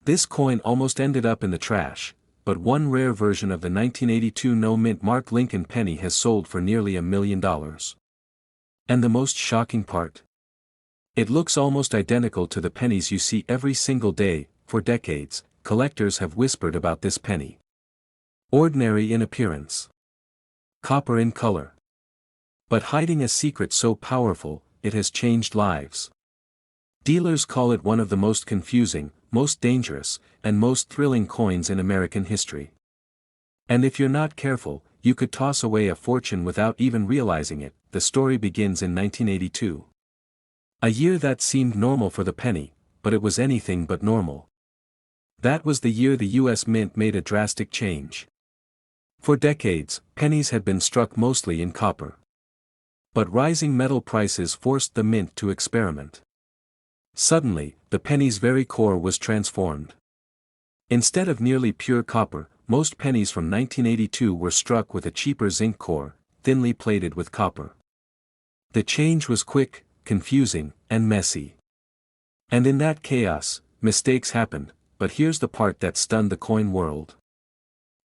This coin almost ended up in the trash, but one rare version of the 1982 no-mint Mark Lincoln penny has sold for nearly $1 million. And the most shocking part? It looks almost identical to the pennies you see every single day. For decades, collectors have whispered about this penny. Ordinary in appearance. Copper in color. But hiding a secret so powerful, it has changed lives. Dealers call it one of the most confusing, most dangerous, and most thrilling coins in American history. And if you're not careful, you could toss away a fortune without even realizing it. The story begins in 1982. A year that seemed normal for the penny, but it was anything but normal. That was the year the U.S. Mint made a drastic change. For decades, pennies had been struck mostly in copper. But rising metal prices forced the mint to experiment. Suddenly, the penny's very core was transformed. Instead of nearly pure copper, most pennies from 1982 were struck with a cheaper zinc core, thinly plated with copper. The change was quick, confusing, and messy. And in that chaos, mistakes happened, but here's the part that stunned the coin world.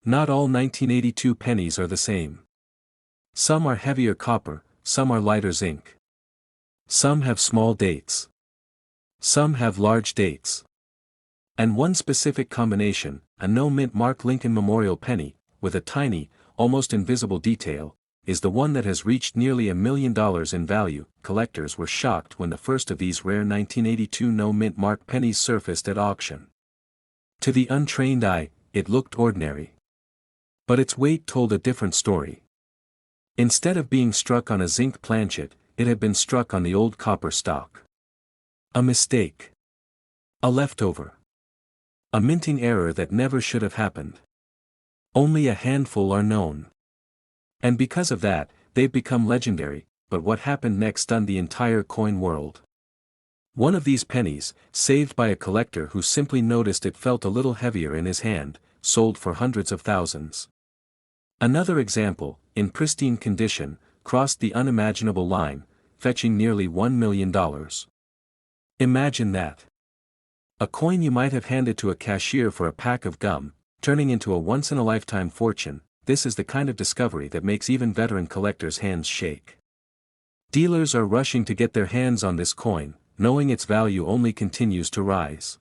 Not all 1982 pennies are the same. Some are heavier copper, some are lighter zinc. Some have small dates. Some have large dates. And one specific combination, a no-mint Mark Lincoln Memorial penny, with a tiny, almost invisible detail, is the one that has reached nearly $1 million in value. Collectors were shocked when the first of these rare 1982 no-mint Mark pennies surfaced at auction. To the untrained eye, it looked ordinary. But its weight told a different story. Instead of being struck on a zinc planchet, it had been struck on the old copper stock. A mistake. A leftover. A minting error that never should have happened. Only a handful are known. And because of that, they've become legendary. But what happened next stunned the entire coin world. One of these pennies, saved by a collector who simply noticed it felt a little heavier in his hand, sold for hundreds of thousands. Another example, in pristine condition, crossed the unimaginable line, fetching nearly $1 million. Imagine that. A coin you might have handed to a cashier for a pack of gum, turning into a once-in-a-lifetime fortune. This is the kind of discovery that makes even veteran collectors' hands shake. Dealers are rushing to get their hands on this coin, knowing its value only continues to rise.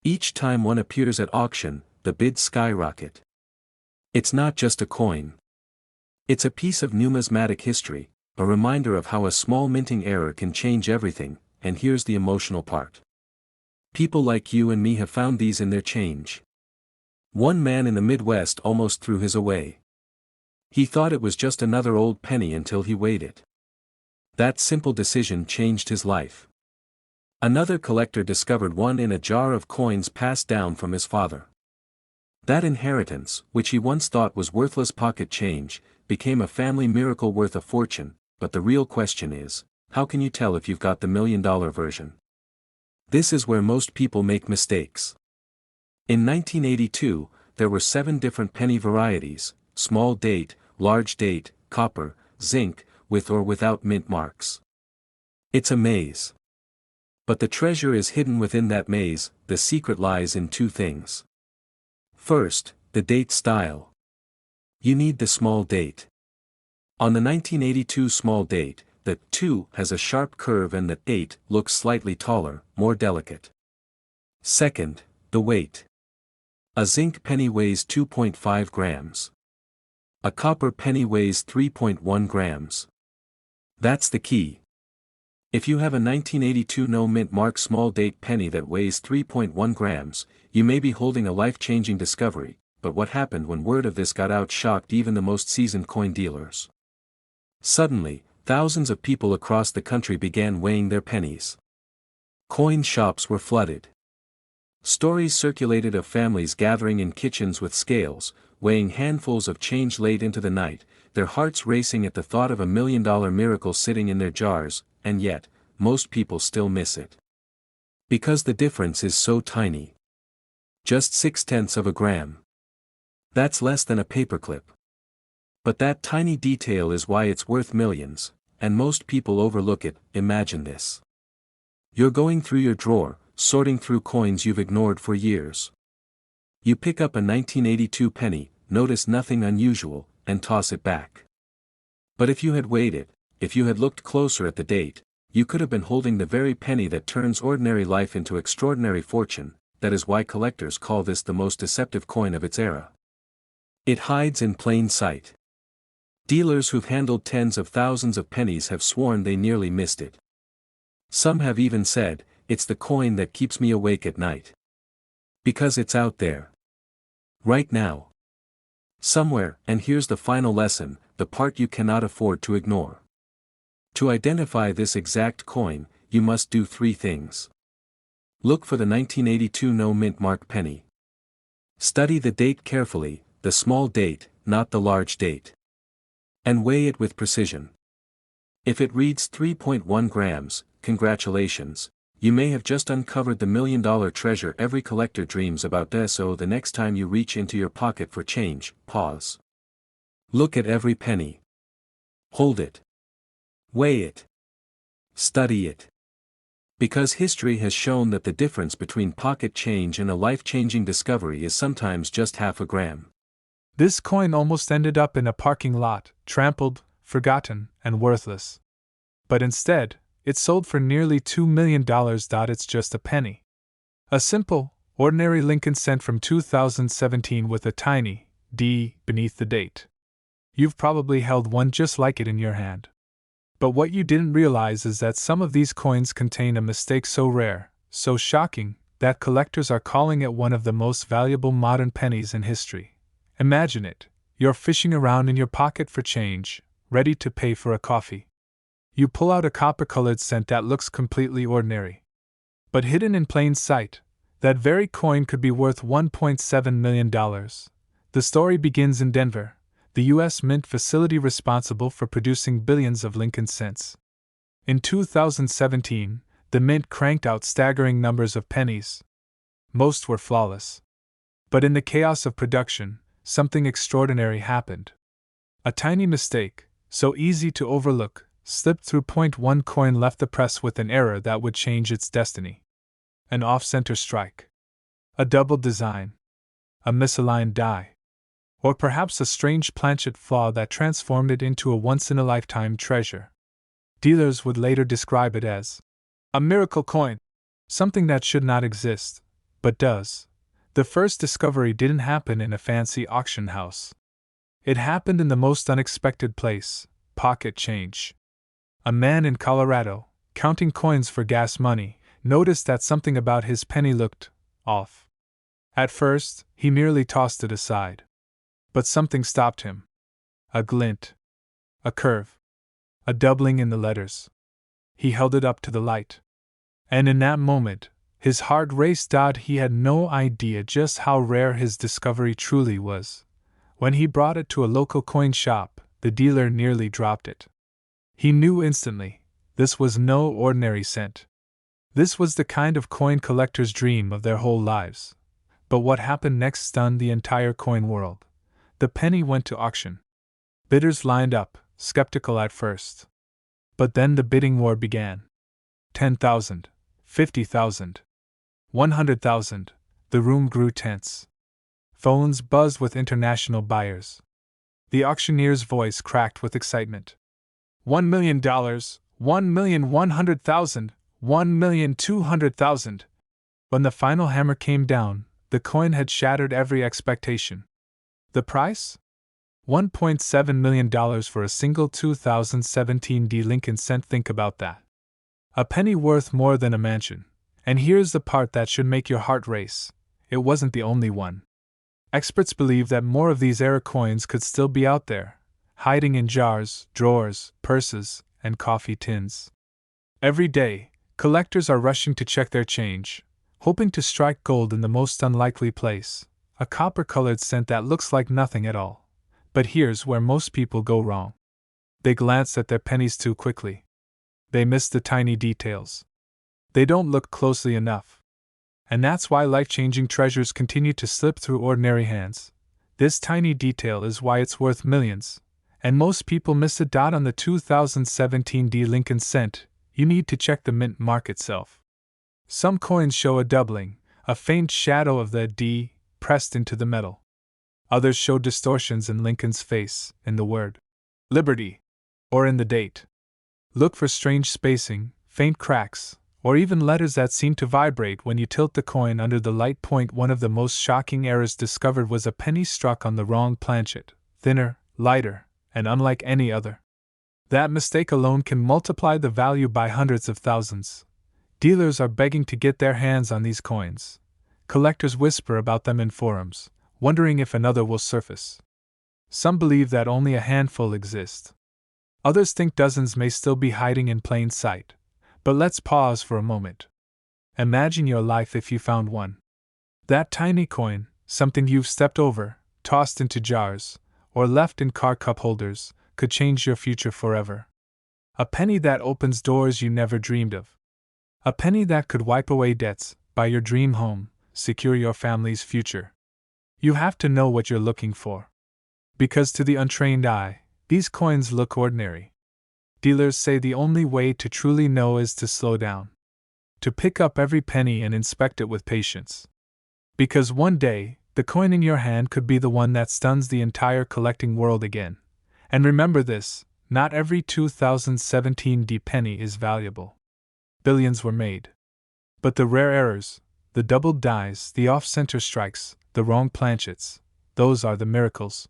Each time one appears at auction, the bids skyrocket. It's not just a coin. It's a piece of numismatic history, a reminder of how a small minting error can change everything. And here's the emotional part. People like you and me have found these in their change. One man in the Midwest almost threw his away. He thought it was just another old penny until he weighed it. That simple decision changed his life. Another collector discovered one in a jar of coins passed down from his father. That inheritance, which he once thought was worthless pocket change, became a family miracle worth a fortune. But the real question is, how can you tell if you've got the $1 million version? This is where most people make mistakes. In 1982, there were 7 different penny varieties: small date, large date, copper, zinc, with or without mint marks. It's a maze. But the treasure is hidden within that maze. The secret lies in 2 things. First, the date style. You need the small date. On the 1982 small date, the 2 has a sharp curve and the 8 looks slightly taller, more delicate. Second, the weight. A zinc penny weighs 2.5 grams. A copper penny weighs 3.1 grams. That's the key. If you have a 1982 no-mint Mark small date penny that weighs 3.1 grams, you may be holding a life-changing discovery. But what happened when word of this got out shocked even the most seasoned coin dealers. Suddenly, thousands of people across the country began weighing their pennies. Coin shops were flooded. Stories circulated of families gathering in kitchens with scales, weighing handfuls of change late into the night, their hearts racing at the thought of $1 million miracle sitting in their jars, and yet, most people still miss it. Because the difference is so tiny. Just 0.6 of a gram. That's less than a paperclip. But that tiny detail is why it's worth millions, and most people overlook it. Imagine this. You're going through your drawer, sorting through coins you've ignored for years. You pick up a 1982 penny, notice nothing unusual, and toss it back. But if you had waited, if you had looked closer at the date, you could have been holding the very penny that turns ordinary life into extraordinary fortune. That is why collectors call this the most deceptive coin of its era. It hides in plain sight. Dealers who've handled tens of thousands of pennies have sworn they nearly missed it. Some have even said, "It's the coin that keeps me awake at night." Because it's out there. Right now. Somewhere, and here's the final lesson, the part you cannot afford to ignore. To identify this exact coin, you must do three things. Look for the 1982 no mint mark penny. Study the date carefully, the small date, not the large date. And weigh it with precision. If it reads 3.1 grams, congratulations, you may have just uncovered the $1 million treasure every collector dreams about. So the next time you reach into your pocket for change, pause. Look at every penny. Hold it. Weigh it. Study it. Because history has shown that the difference between pocket change and a life-changing discovery is sometimes just half a gram. This coin almost ended up in a parking lot, trampled, forgotten, and worthless. But instead, it sold for nearly $2 million. It's just a penny. A simple, ordinary Lincoln cent from 2017 with a tiny D beneath the date. You've probably held one just like it in your hand. But what you didn't realize is that some of these coins contain a mistake so rare, so shocking, that collectors are calling it one of the most valuable modern pennies in history. Imagine it, you're fishing around in your pocket for change, ready to pay for a coffee. You pull out a copper-colored cent that looks completely ordinary. But hidden in plain sight, that very coin could be worth $1.7 million. The story begins in Denver, the U.S. Mint facility responsible for producing billions of Lincoln cents. In 2017, the Mint cranked out staggering numbers of pennies. Most were flawless. But in the chaos of production, something extraordinary happened. A tiny mistake, so easy to overlook, slipped through. One coin left the press with an error that would change its destiny. An off-center strike. A double design. A misaligned die. Or perhaps a strange planchet flaw that transformed it into a once-in-a-lifetime treasure. Dealers would later describe it as a miracle coin, something that should not exist, but does. The first discovery didn't happen in a fancy auction house. It happened in the most unexpected place, pocket change. A man in Colorado, counting coins for gas money, noticed that something about his penny looked off. At first, he merely tossed it aside. But something stopped him. A glint. A curve. A doubling in the letters. He held it up to the light. And in that moment, his heart raced out. He had no idea just how rare his discovery truly was. When he brought it to a local coin shop, the dealer nearly dropped it. He knew instantly, this was no ordinary cent. This was the kind of coin collectors dream of their whole lives. But what happened next stunned the entire coin world. The penny went to auction. Bidders lined up, skeptical at first. But then the bidding war began. 10,000, 50,000, 100,000, the room grew tense. Phones buzzed with international buyers. The auctioneer's voice cracked with excitement. $1 million, 1,100,000, 1,200,000. When the final hammer came down, the coin had shattered every expectation. The price? $1.7 million for a single 2017 D Lincoln cent. Think about that. A penny worth more than a mansion. And here's the part that should make your heart race. It wasn't the only one. Experts believe that more of these era coins could still be out there, hiding in jars, drawers, purses, and coffee tins. Every day, collectors are rushing to check their change, hoping to strike gold in the most unlikely place, a copper-colored cent that looks like nothing at all. But here's where most people go wrong. They glance at their pennies too quickly. They miss the tiny details. They don't look closely enough. And that's why life-changing treasures continue to slip through ordinary hands. This tiny detail is why it's worth millions. And most people miss a dot on the 2017 D Lincoln cent. You need to check the mint mark itself. Some coins show a doubling, a faint shadow of the D pressed into the metal. Others show distortions in Lincoln's face, in the word Liberty, or in the date. Look for strange spacing, faint cracks, or even letters that seem to vibrate when you tilt the coin under the light. One of the most shocking errors discovered was a penny struck on the wrong planchet, thinner, lighter, and unlike any other. That mistake alone can multiply the value by hundreds of thousands. Dealers are begging to get their hands on these coins. Collectors whisper about them in forums, wondering if another will surface. Some believe that only a handful exist. Others think dozens may still be hiding in plain sight. But let's pause for a moment. Imagine your life if you found one. That tiny coin, something you've stepped over, tossed into jars, or left in car cup holders, could change your future forever. A penny that opens doors you never dreamed of. A penny that could wipe away debts, buy your dream home, secure your family's future. You have to know what you're looking for. Because to the untrained eye, these coins look ordinary. Dealers say the only way to truly know is to slow down. To pick up every penny and inspect it with patience. Because one day, the coin in your hand could be the one that stuns the entire collecting world again. And remember this, not every 2017 D penny is valuable. Billions were made. But the rare errors, the doubled dies, the off-center strikes, the wrong planchets, those are the miracles.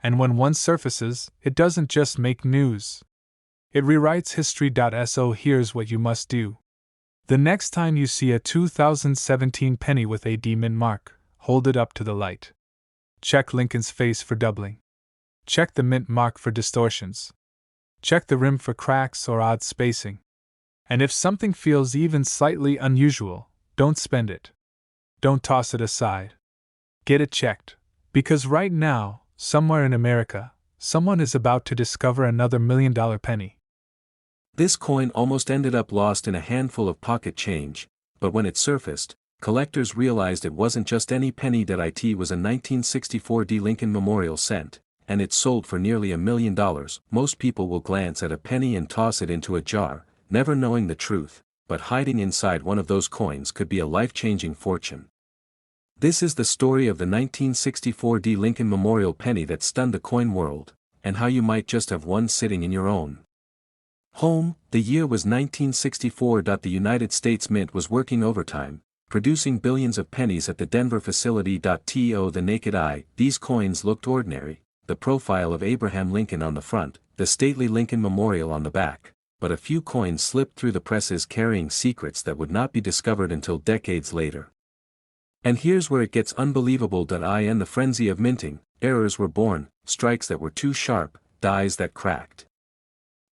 And when one surfaces, it doesn't just make news. It rewrites history. So here's what you must do. The next time you see a 2017 penny with a D mint mark, hold it up to the light. Check Lincoln's face for doubling. Check the mint mark for distortions. Check the rim for cracks or odd spacing. And if something feels even slightly unusual, don't spend it. Don't toss it aside. Get it checked. Because right now, somewhere in America, someone is about to discover another $1 million penny. This coin almost ended up lost in a handful of pocket change, but when it surfaced, collectors realized it wasn't just any penny. It was a 1964 D Lincoln Memorial cent, and it sold for nearly $1 million. Most people will glance at a penny and toss it into a jar, never knowing the truth, but hiding inside one of those coins could be a life-changing fortune. This is the story of the 1964 D Lincoln Memorial penny that stunned the coin world, and how you might just have one sitting in your own home. The year was 1964. The United States Mint was working overtime, producing billions of pennies at the Denver facility. To the naked eye, these coins looked ordinary, the profile of Abraham Lincoln on the front, the stately Lincoln Memorial on the back, but a few coins slipped through the presses carrying secrets that would not be discovered until decades later. And here's where it gets unbelievable. In the frenzy of minting, errors were born, strikes that were too sharp, dies that cracked.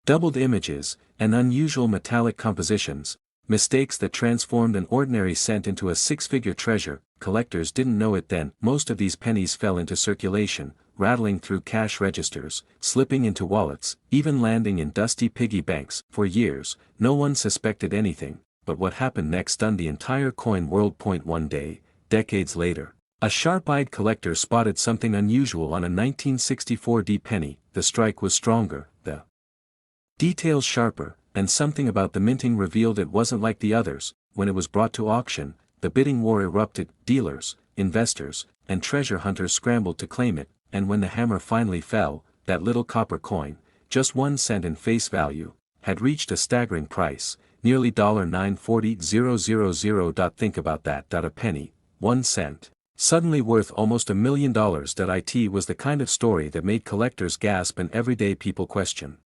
Doubled images, and unusual metallic compositions, mistakes that transformed an ordinary cent into a six-figure treasure. Collectors didn't know it then. Most of these pennies fell into circulation, rattling through cash registers, slipping into wallets, even landing in dusty piggy banks. For years, no one suspected anything, but what happened next stunned the entire coin world. One day, decades later, a sharp-eyed collector spotted something unusual on a 1964 D penny. The strike was stronger, the details sharper, and something about the minting revealed it wasn't like the others. When it was brought to auction, the bidding war erupted. Dealers, investors, and treasure hunters scrambled to claim it, and when the hammer finally fell, that little copper coin, just 1 cent in face value, had reached a staggering price, nearly $940,000. Think about that. A penny, 1 cent, suddenly worth almost $1 million. It was the kind of story that made collectors gasp and everyday people question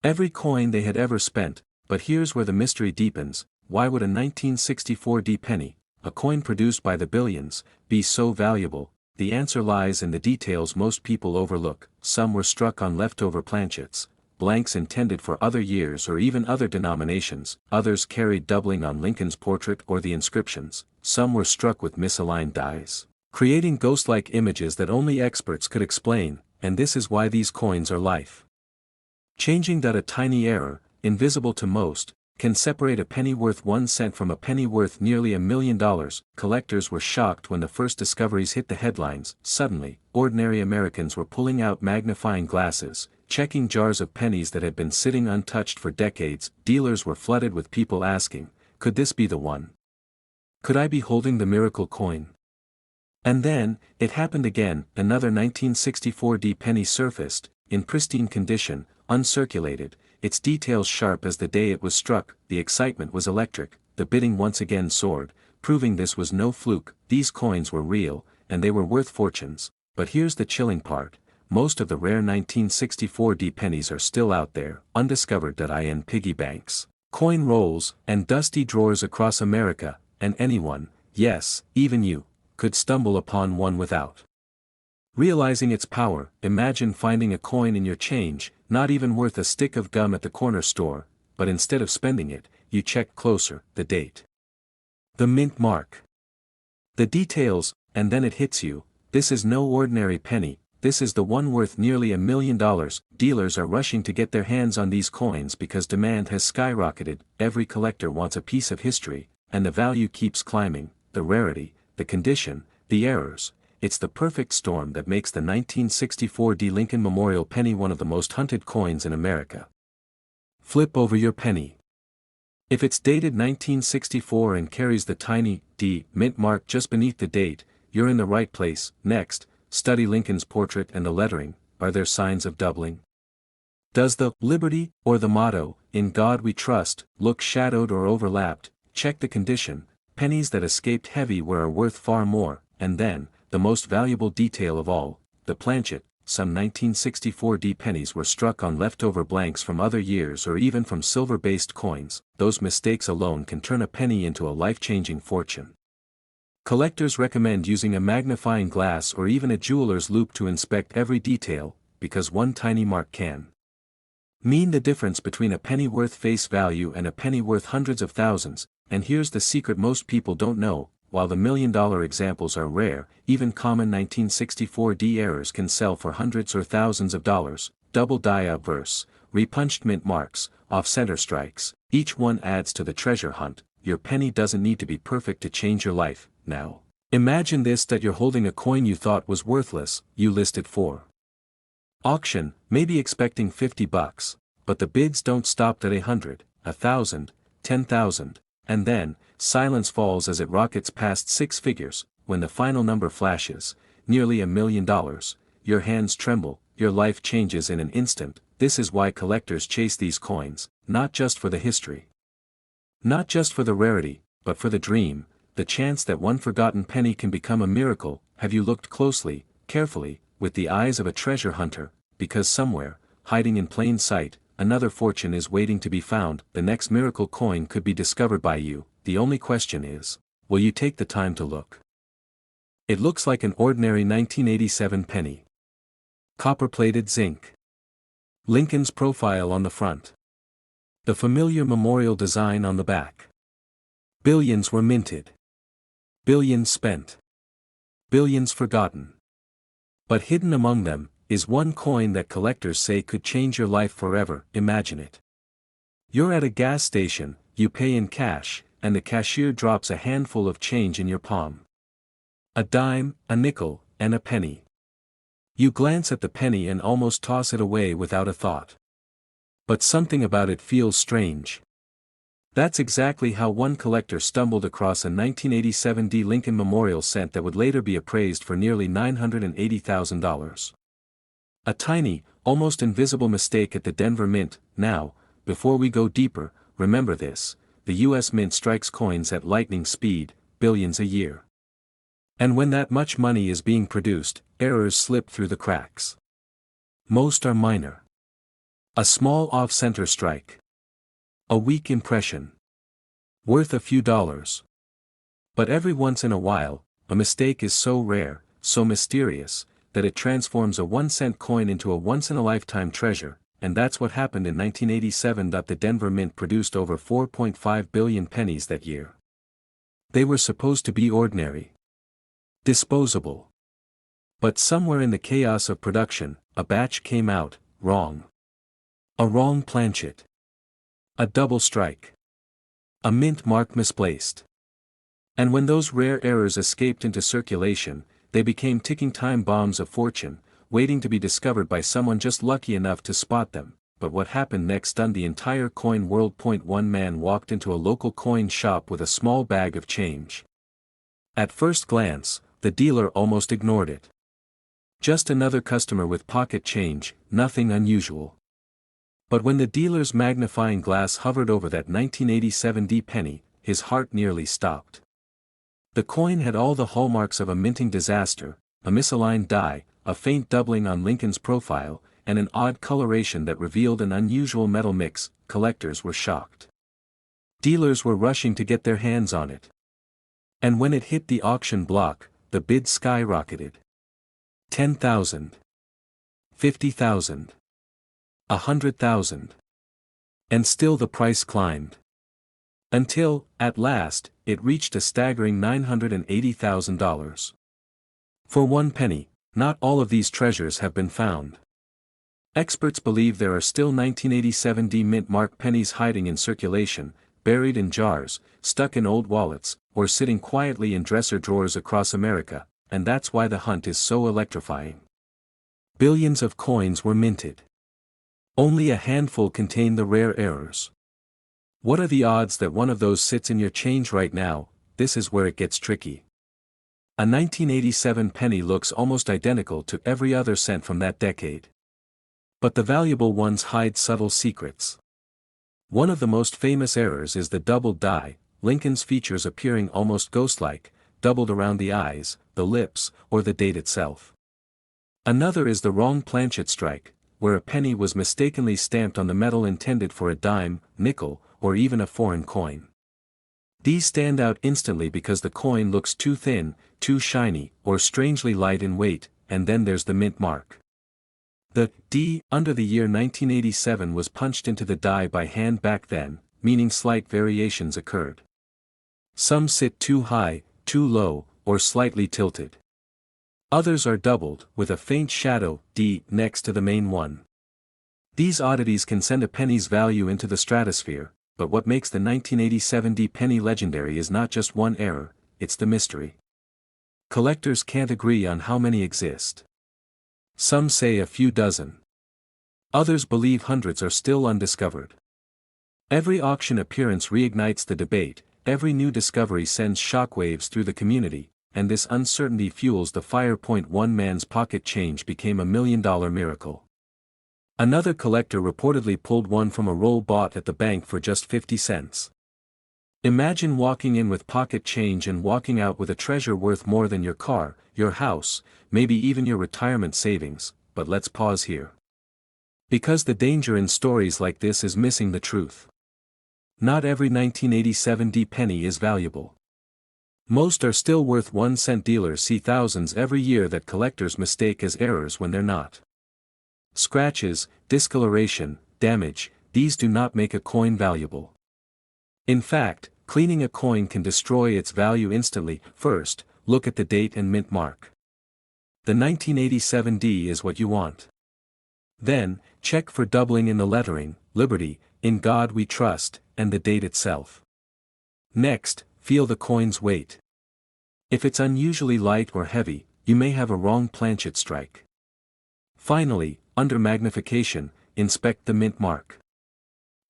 every coin they had ever spent. But here's where the mystery deepens. Why would a 1964 D penny, a coin produced by the billions, be so valuable? The answer lies in the details most people overlook. Some were struck on leftover planchets, blanks intended for other years or even other denominations. Others carried doubling on Lincoln's portrait or the inscriptions. Some were struck with misaligned dies, creating ghost-like images that only experts could explain. And this is why these coins are life-changing. A tiny error, invisible to most, can separate a penny worth 1 cent from a penny worth nearly $1 million. Collectors were shocked when the first discoveries hit the headlines. Suddenly, ordinary Americans were pulling out magnifying glasses, checking jars of pennies that had been sitting untouched for decades. Dealers were flooded with people asking, Could this be the one? Could I be holding the miracle coin? And then, it happened again, another 1964 penny surfaced, in pristine condition, uncirculated, its details sharp as the day it was struck. The excitement was electric, the bidding once again soared, proving this was no fluke, these coins were real, and they were worth fortunes. But here's the chilling part, most of the rare 1964 pennies are still out there, undiscovered. In piggy banks, coin rolls, and dusty drawers across America, and anyone, yes, even you, could stumble upon one without realizing its power. Imagine finding a coin in your change, not even worth a stick of gum at the corner store, but instead of spending it, you check closer, the date, the mint mark, the details, and then it hits you, this is no ordinary penny, this is the one worth nearly $1 million. Dealers are rushing to get their hands on these coins because demand has skyrocketed, every collector wants a piece of history, and the value keeps climbing, the rarity, the condition, the errors. It's the perfect storm that makes the 1964 Lincoln Memorial penny one of the most hunted coins in America. Flip over your penny. If it's dated 1964 and carries the tiny D mint mark just beneath the date, you're in the right place. Next, study Lincoln's portrait and the lettering. Are there signs of doubling? Does the Liberty or the motto, "In God We Trust," look shadowed or overlapped? Check the condition. Pennies that escaped heavyweight are worth far more. And then, the most valuable detail of all, the planchet. Some 1964 pennies were struck on leftover blanks from other years or even from silver-based coins. Those mistakes alone can turn a penny into a life-changing fortune. Collectors recommend using a magnifying glass or even a jeweler's loupe to inspect every detail, because one tiny mark can mean the difference between a penny worth face value and a penny worth hundreds of thousands. And here's the secret most people don't know: while the $1 million examples are rare, even common 1964 errors can sell for hundreds or thousands of dollars. Double die obverse, repunched mint marks, off-center strikes, each one adds to the treasure hunt. Your penny doesn't need to be perfect to change your life. Now, imagine this: that you're holding a coin you thought was worthless, you list it for auction, maybe expecting $50, but the bids don't stop at 100, 1,000, 10,000. And then, silence falls as it rockets past six figures. When the final number flashes, nearly $1 million, your hands tremble, your life changes in an instant. This is why collectors chase these coins, not just for the history, not just for the rarity, but for the dream, the chance that one forgotten penny can become a miracle. Have you looked closely, carefully, with the eyes of a treasure hunter? Because somewhere, hiding in plain sight, another fortune is waiting to be found. The next miracle coin could be discovered by you. The only question is, will you take the time to look? It looks like an ordinary 1987 penny. Copper-plated zinc. Lincoln's profile on the front. The familiar memorial design on the back. Billions were minted. Billions spent. Billions forgotten. But hidden among them is one coin that collectors say could change your life forever. Imagine it. You're at a gas station, you pay in cash, and the cashier drops a handful of change in your palm. A dime, a nickel, and a penny. You glance at the penny and almost toss it away without a thought. But something about it feels strange. That's exactly how one collector stumbled across a 1987 Lincoln Memorial cent that would later be appraised for nearly $980,000. A tiny, almost invisible mistake at the Denver Mint. Now, before we go deeper, remember this: the U.S. Mint strikes coins at lightning speed, billions a year. And when that much money is being produced, errors slip through the cracks. Most are minor. A small off-center strike. A weak impression. Worth a few dollars. But every once in a while, a mistake is so rare, so mysterious, that it transforms a 1-cent coin into a once-in-a-lifetime treasure, and that's what happened in 1987. The Denver Mint produced over 4.5 billion pennies that year. They were supposed to be ordinary, disposable. But somewhere in the chaos of production, a batch came out, wrong. A wrong planchet. A double strike. A mint mark misplaced. And when those rare errors escaped into circulation, they became ticking time bombs of fortune, waiting to be discovered by someone just lucky enough to spot them. but what happened next stunned the entire coin world. One man walked into a local coin shop with a small bag of change. At first glance, the dealer almost ignored it. Just another customer with pocket change, nothing unusual. But when the dealer's magnifying glass hovered over that 1987 penny, his heart nearly stopped. The coin had all the hallmarks of a minting disaster: a misaligned die, a faint doubling on Lincoln's profile, and an odd coloration that revealed an unusual metal mix. Collectors were shocked. Dealers were rushing to get their hands on it. And when it hit the auction block, the bid skyrocketed. $10,000. $50,000. $100,000. And still the price climbed. Until, at last, it reached a staggering $980,000. For one penny, not all of these treasures have been found. Experts believe there are still 1987 mint mark pennies hiding in circulation, buried in jars, stuck in old wallets, or sitting quietly in dresser drawers across America, and that's why the hunt is so electrifying. Billions of coins were minted. Only a handful contain the rare errors. What are the odds that one of those sits in your change right now? This is where it gets tricky. A 1987 penny looks almost identical to every other cent from that decade. But the valuable ones hide subtle secrets. One of the most famous errors is the doubled die, Lincoln's features appearing almost ghost-like, doubled around the eyes, the lips, or the date itself. Another is the wrong planchet strike, where a penny was mistakenly stamped on the metal intended for a dime, nickel, or even a foreign coin. These stand out instantly because the coin looks too thin, too shiny, or strangely light in weight. And then there's the mint mark. The D under the year 1987 was punched into the die by hand back then, meaning slight variations occurred. Some sit too high, too low, or slightly tilted. Others are doubled, with a faint shadow, D, next to the main one. These oddities can send a penny's value into the stratosphere, but what makes the 1987 penny legendary is not just one error, it's the mystery. Collectors can't agree on how many exist. Some say a few dozen. Others believe hundreds are still undiscovered. Every auction appearance reignites the debate, every new discovery sends shockwaves through the community, and this uncertainty fuels the fire. One man's pocket change became $1 million miracle. Another collector reportedly pulled one from a roll bought at the bank for just 50 cents. Imagine walking in with pocket change and walking out with a treasure worth more than your car, your house, maybe even your retirement savings. But let's pause here. Because the danger in stories like this is missing the truth. Not every 1987 penny is valuable. Most are still worth 1 cent. Dealers see thousands every year that collectors mistake as errors when they're not. Scratches, discoloration, damage, these do not make a coin valuable. In fact, cleaning a coin can destroy its value instantly. First, look at the date and mint mark. The 1987 is what you want. Then, check for doubling in the lettering, Liberty, In God We Trust, and the date itself. Next, feel the coin's weight. If it's unusually light or heavy, you may have a wrong planchet strike. Finally, under magnification, inspect the mint mark.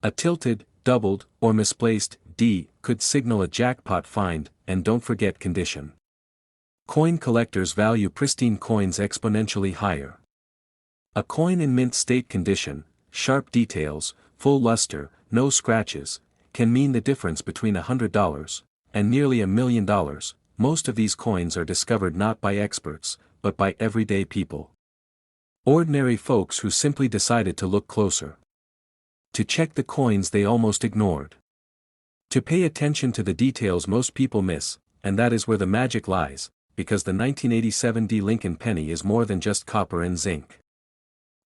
A tilted, doubled, or misplaced D could signal a jackpot find, and don't forget condition. Coin collectors value pristine coins exponentially higher. A coin in mint state condition, sharp details, full luster, no scratches, can mean the difference between $100 and nearly $1 million. Most of these coins are discovered not by experts, but by everyday people. Ordinary folks who simply decided to look closer. To check the coins they almost ignored. To pay attention to the details most people miss, and that is where the magic lies, because the 1987 Lincoln penny is more than just copper and zinc.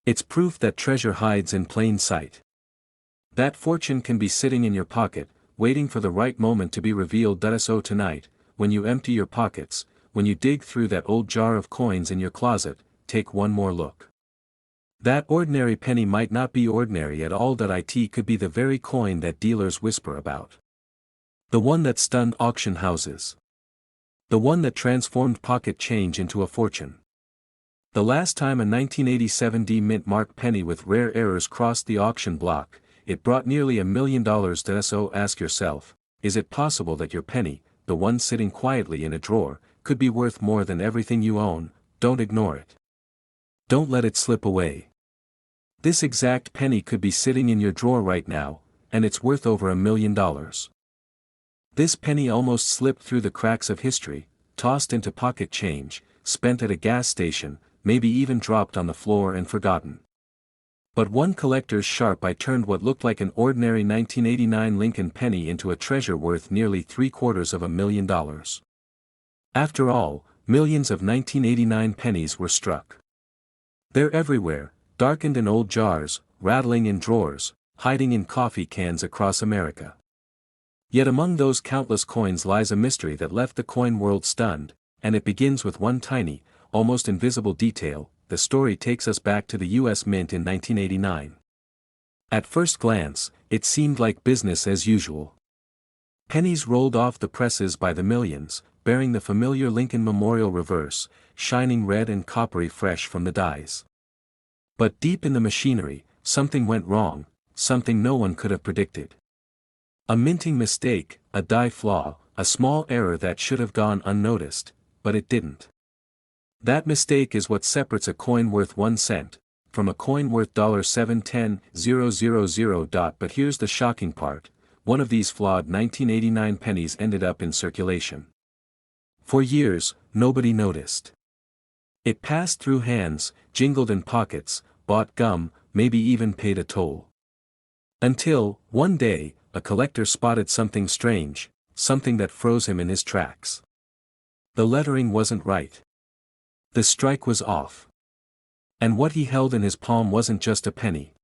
It's proof that treasure hides in plain sight. That fortune can be sitting in your pocket, waiting for the right moment to be revealed. So tonight, when you empty your pockets, when you dig through that old jar of coins in your closet, take one more look. That ordinary penny might not be ordinary at all. It could be the very coin that dealers whisper about. The one that stunned auction houses. The one that transformed pocket change into a fortune. The last time a 1987 D mint mark penny with rare errors crossed the auction block, it brought nearly $1 million. So ask yourself, is it possible that your penny, the one sitting quietly in a drawer, could be worth more than everything you own? Don't ignore it. Don't let it slip away. This exact penny could be sitting in your drawer right now, and it's worth over $1 million. This penny almost slipped through the cracks of history, tossed into pocket change, spent at a gas station, maybe even dropped on the floor and forgotten. But one collector's sharp eye turned what looked like an ordinary 1989 Lincoln penny into a treasure worth nearly $750,000. After all, millions of 1989 pennies were struck. They're everywhere, darkened in old jars, rattling in drawers, hiding in coffee cans across America. Yet among those countless coins lies a mystery that left the coin world stunned, and it begins with one tiny, almost invisible detail. The story takes us back to the U.S. Mint in 1989. At first glance, it seemed like business as usual. Pennies rolled off the presses by the millions, bearing the familiar Lincoln Memorial reverse, shining red and coppery fresh from the dies. But deep in the machinery, something went wrong, something no one could have predicted. A minting mistake, a die flaw, a small error that should have gone unnoticed, but it didn't. That mistake is what separates a coin worth 1 cent from a coin worth $710,000. But here's the shocking part: one of these flawed 1989 pennies ended up in circulation. For years, nobody noticed. It passed through hands, jingled in pockets, bought gum, maybe even paid a toll. Until, one day, a collector spotted something strange, something that froze him in his tracks. The lettering wasn't right. The strike was off. And what he held in his palm wasn't just a penny.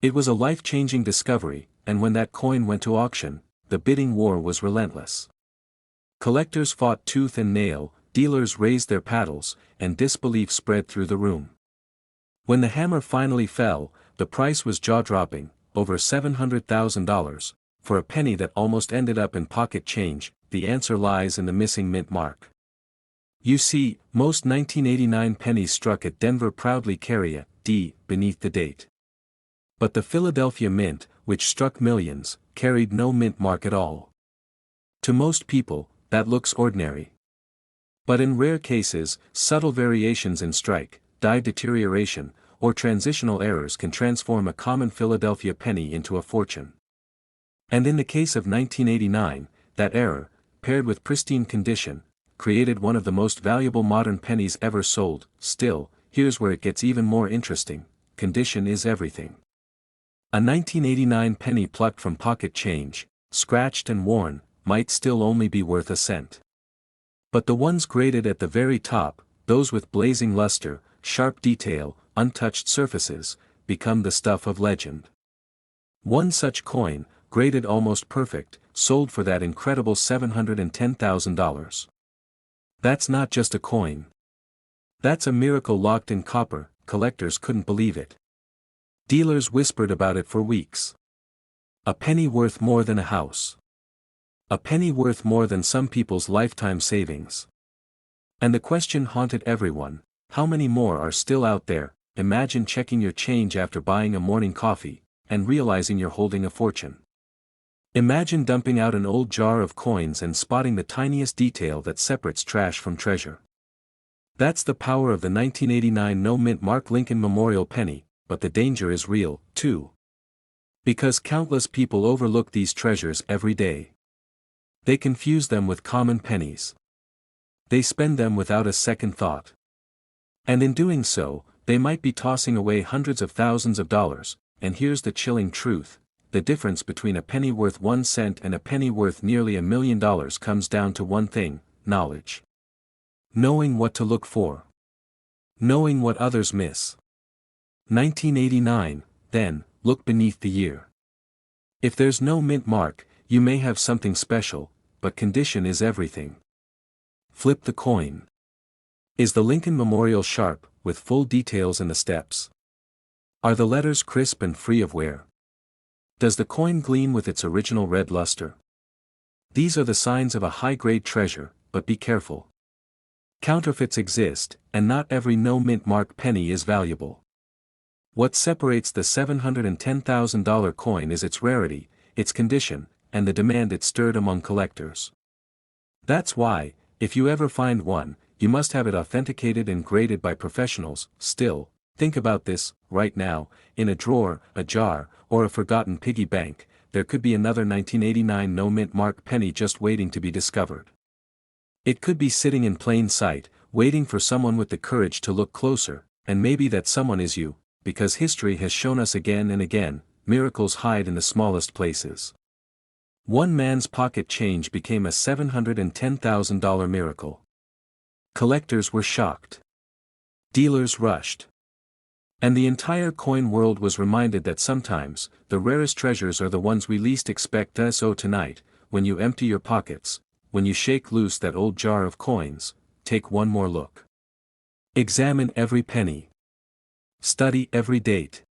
It was a life-changing discovery, and when that coin went to auction, the bidding war was relentless. Collectors fought tooth and nail, dealers raised their paddles, and disbelief spread through the room. When the hammer finally fell, the price was jaw-dropping, over $700,000, for a penny that almost ended up in pocket change. The answer lies in the missing mint mark. You see, most 1989 pennies struck at Denver proudly carry a D beneath the date. But the Philadelphia Mint, which struck millions, carried no mint mark at all. To most people, that looks ordinary. But in rare cases, subtle variations in strike, die deterioration, or transitional errors can transform a common Philadelphia penny into a fortune. And in the case of 1989, that error, paired with pristine condition, created one of the most valuable modern pennies ever sold. Still, here's where it gets even more interesting: condition is everything. A 1989 penny plucked from pocket change, scratched and worn, might still only be worth a cent. But the ones graded at the very top, those with blazing luster, sharp detail, untouched surfaces, become the stuff of legend. One such coin, graded almost perfect, sold for that incredible $710,000. That's not just a coin. That's a miracle locked in copper. Collectors couldn't believe it. Dealers whispered about it for weeks. A penny worth more than a house. A penny worth more than some people's lifetime savings. And the question haunted everyone: how many more are still out there? Imagine checking your change after buying a morning coffee, and realizing you're holding a fortune. Imagine dumping out an old jar of coins and spotting the tiniest detail that separates trash from treasure. That's the power of the 1989 no-mint mark Lincoln Memorial penny, but the danger is real, too. Because countless people overlook these treasures every day. They confuse them with common pennies. They spend them without a second thought. And in doing so, they might be tossing away hundreds of thousands of dollars. And here's the chilling truth: the difference between a penny worth 1 cent and a penny worth nearly $1 million comes down to one thing: knowledge. Knowing what to look for. Knowing what others miss. 1989, then, look beneath the year. If there's no mint mark, you may have something special, but condition is everything. Flip the coin. Is the Lincoln Memorial sharp, with full details in the steps? Are the letters crisp and free of wear? Does the coin gleam with its original red luster? These are the signs of a high-grade treasure, but be careful. Counterfeits exist, and not every no-mint mark penny is valuable. What separates the $710,000 coin is its rarity, its condition, and the demand it stirred among collectors. That's why, if you ever find one, you must have it authenticated and graded by professionals. Still, think about this: right now, in a drawer, a jar, or a forgotten piggy bank, there could be another 1989 no-mint mark penny just waiting to be discovered. It could be sitting in plain sight, waiting for someone with the courage to look closer, and maybe that someone is you, because history has shown us again and again, miracles hide in the smallest places. One man's pocket change became a $710,000 miracle. Collectors were shocked. Dealers rushed. And the entire coin world was reminded that sometimes, the rarest treasures are the ones we least expect. So tonight, when you empty your pockets, when you shake loose that old jar of coins, take one more look. Examine every penny. Study every date.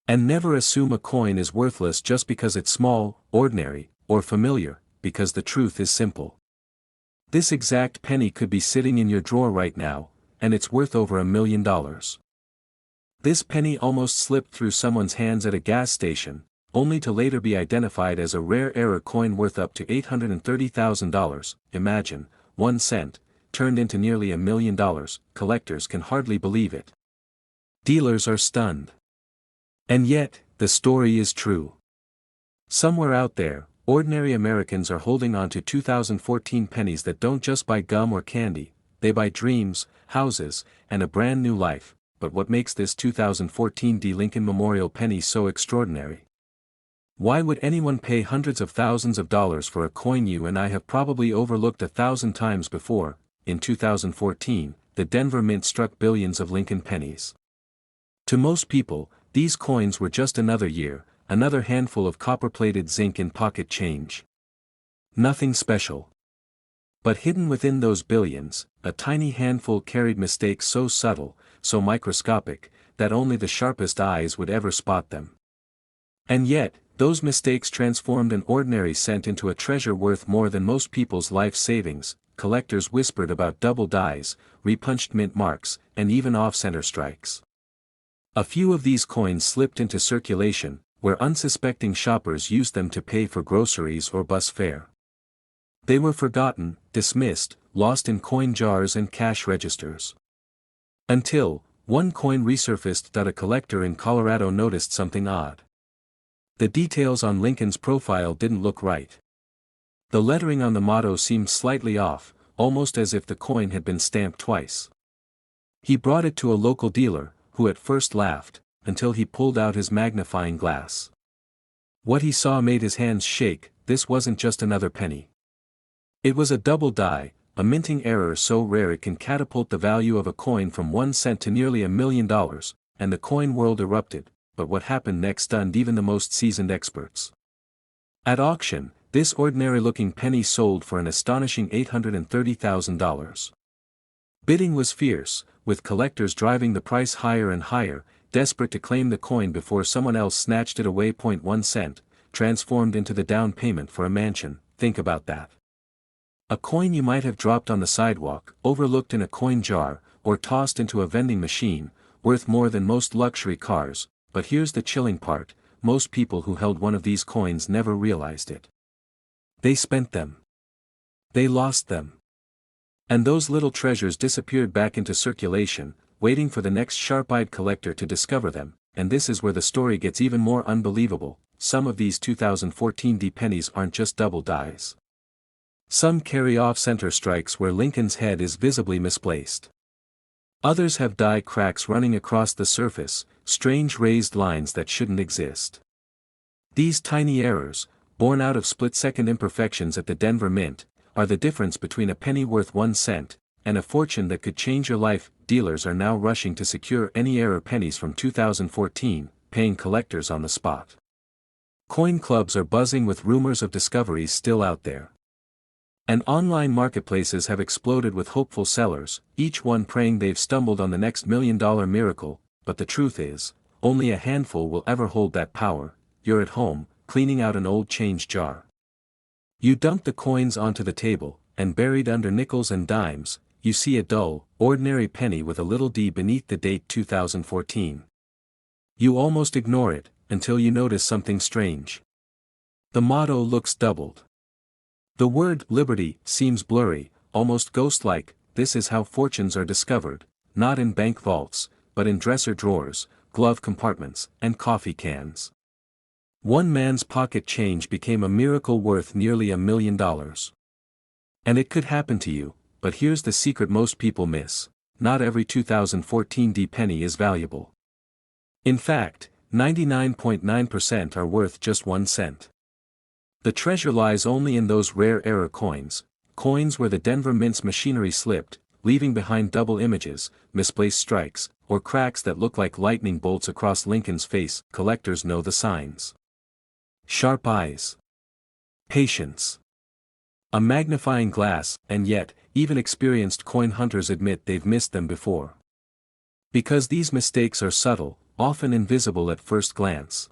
And never assume a coin is worthless just because it's small, ordinary, or familiar, because the truth is simple. This exact penny could be sitting in your drawer right now, and it's worth over $1 million. This penny almost slipped through someone's hands at a gas station, only to later be identified as a rare error coin worth up to $830,000. Imagine, 1 cent, turned into nearly $1 million. Collectors can hardly believe it. Dealers are stunned. And yet, the story is true. Somewhere out there, ordinary Americans are holding on to 2014 pennies that don't just buy gum or candy, they buy dreams, houses, and a brand new life. But what makes this 2014 D. Lincoln Memorial penny so extraordinary? Why would anyone pay hundreds of thousands of dollars for a coin you and I have probably overlooked 1,000 times before? In 2014, the Denver Mint struck billions of Lincoln pennies. To most people, these coins were just another year, another handful of copper-plated zinc in pocket change. Nothing special. But hidden within those billions, a tiny handful carried mistakes so subtle, so microscopic, that only the sharpest eyes would ever spot them. And yet, those mistakes transformed an ordinary cent into a treasure worth more than most people's life savings. Collectors whispered about double dies, repunched mint marks, and even off-center strikes. A few of these coins slipped into circulation, where unsuspecting shoppers used them to pay for groceries or bus fare. They were forgotten, dismissed, lost in coin jars and cash registers. Until, one coin resurfaced that a collector in Colorado noticed something odd. The details on Lincoln's profile didn't look right. The lettering on the motto seemed slightly off, almost as if the coin had been stamped twice. He brought it to a local dealer, who at first laughed, until he pulled out his magnifying glass. What he saw made his hands shake. This wasn't just another penny. It was a double die, a minting error so rare it can catapult the value of a coin from 1 cent to nearly $1 million, and the coin world erupted. But what happened next stunned even the most seasoned experts. At auction, this ordinary-looking penny sold for an astonishing $830,000. Bidding was fierce, with collectors driving the price higher and higher, desperate to claim the coin before someone else snatched it away. 1 cent, transformed into the down payment for a mansion. Think about that. A coin you might have dropped on the sidewalk, overlooked in a coin jar, or tossed into a vending machine, worth more than most luxury cars. But here's the chilling part: most people who held one of these coins never realized it. They spent them. They lost them. And those little treasures disappeared back into circulation, waiting for the next sharp-eyed collector to discover them. And this is where the story gets even more unbelievable. Some of these 2014 D pennies aren't just double dies. Some carry off-center strikes where Lincoln's head is visibly misplaced. Others have die cracks running across the surface, strange raised lines that shouldn't exist. These tiny errors, born out of split-second imperfections at the Denver Mint, are the difference between a penny worth 1 cent, and a fortune that could change your life. Dealers are now rushing to secure any error pennies from 2014, paying collectors on the spot. Coin clubs are buzzing with rumors of discoveries still out there. And online marketplaces have exploded with hopeful sellers, each one praying they've stumbled on the next $1 million miracle. But the truth is, only a handful will ever hold that power. You're at home, cleaning out an old change jar. You dump the coins onto the table, and buried under nickels and dimes, you see a dull, ordinary penny with a little d beneath the date 2014. You almost ignore it, until you notice something strange. The motto looks doubled. The word liberty seems blurry, almost ghost-like. This is how fortunes are discovered, not in bank vaults, but in dresser drawers, glove compartments, and coffee cans. One man's pocket change became a miracle worth nearly $1 million. And it could happen to you, but here's the secret most people miss: not every 2014 D penny is valuable. In fact, 99.9% are worth just 1 cent. The treasure lies only in those rare error coins where the Denver Mint's machinery slipped, leaving behind double images, misplaced strikes, or cracks that look like lightning bolts across Lincoln's face. Collectors know the signs. Sharp eyes. Patience. A magnifying glass, and yet, even experienced coin hunters admit they've missed them before. Because these mistakes are subtle, often invisible at first glance.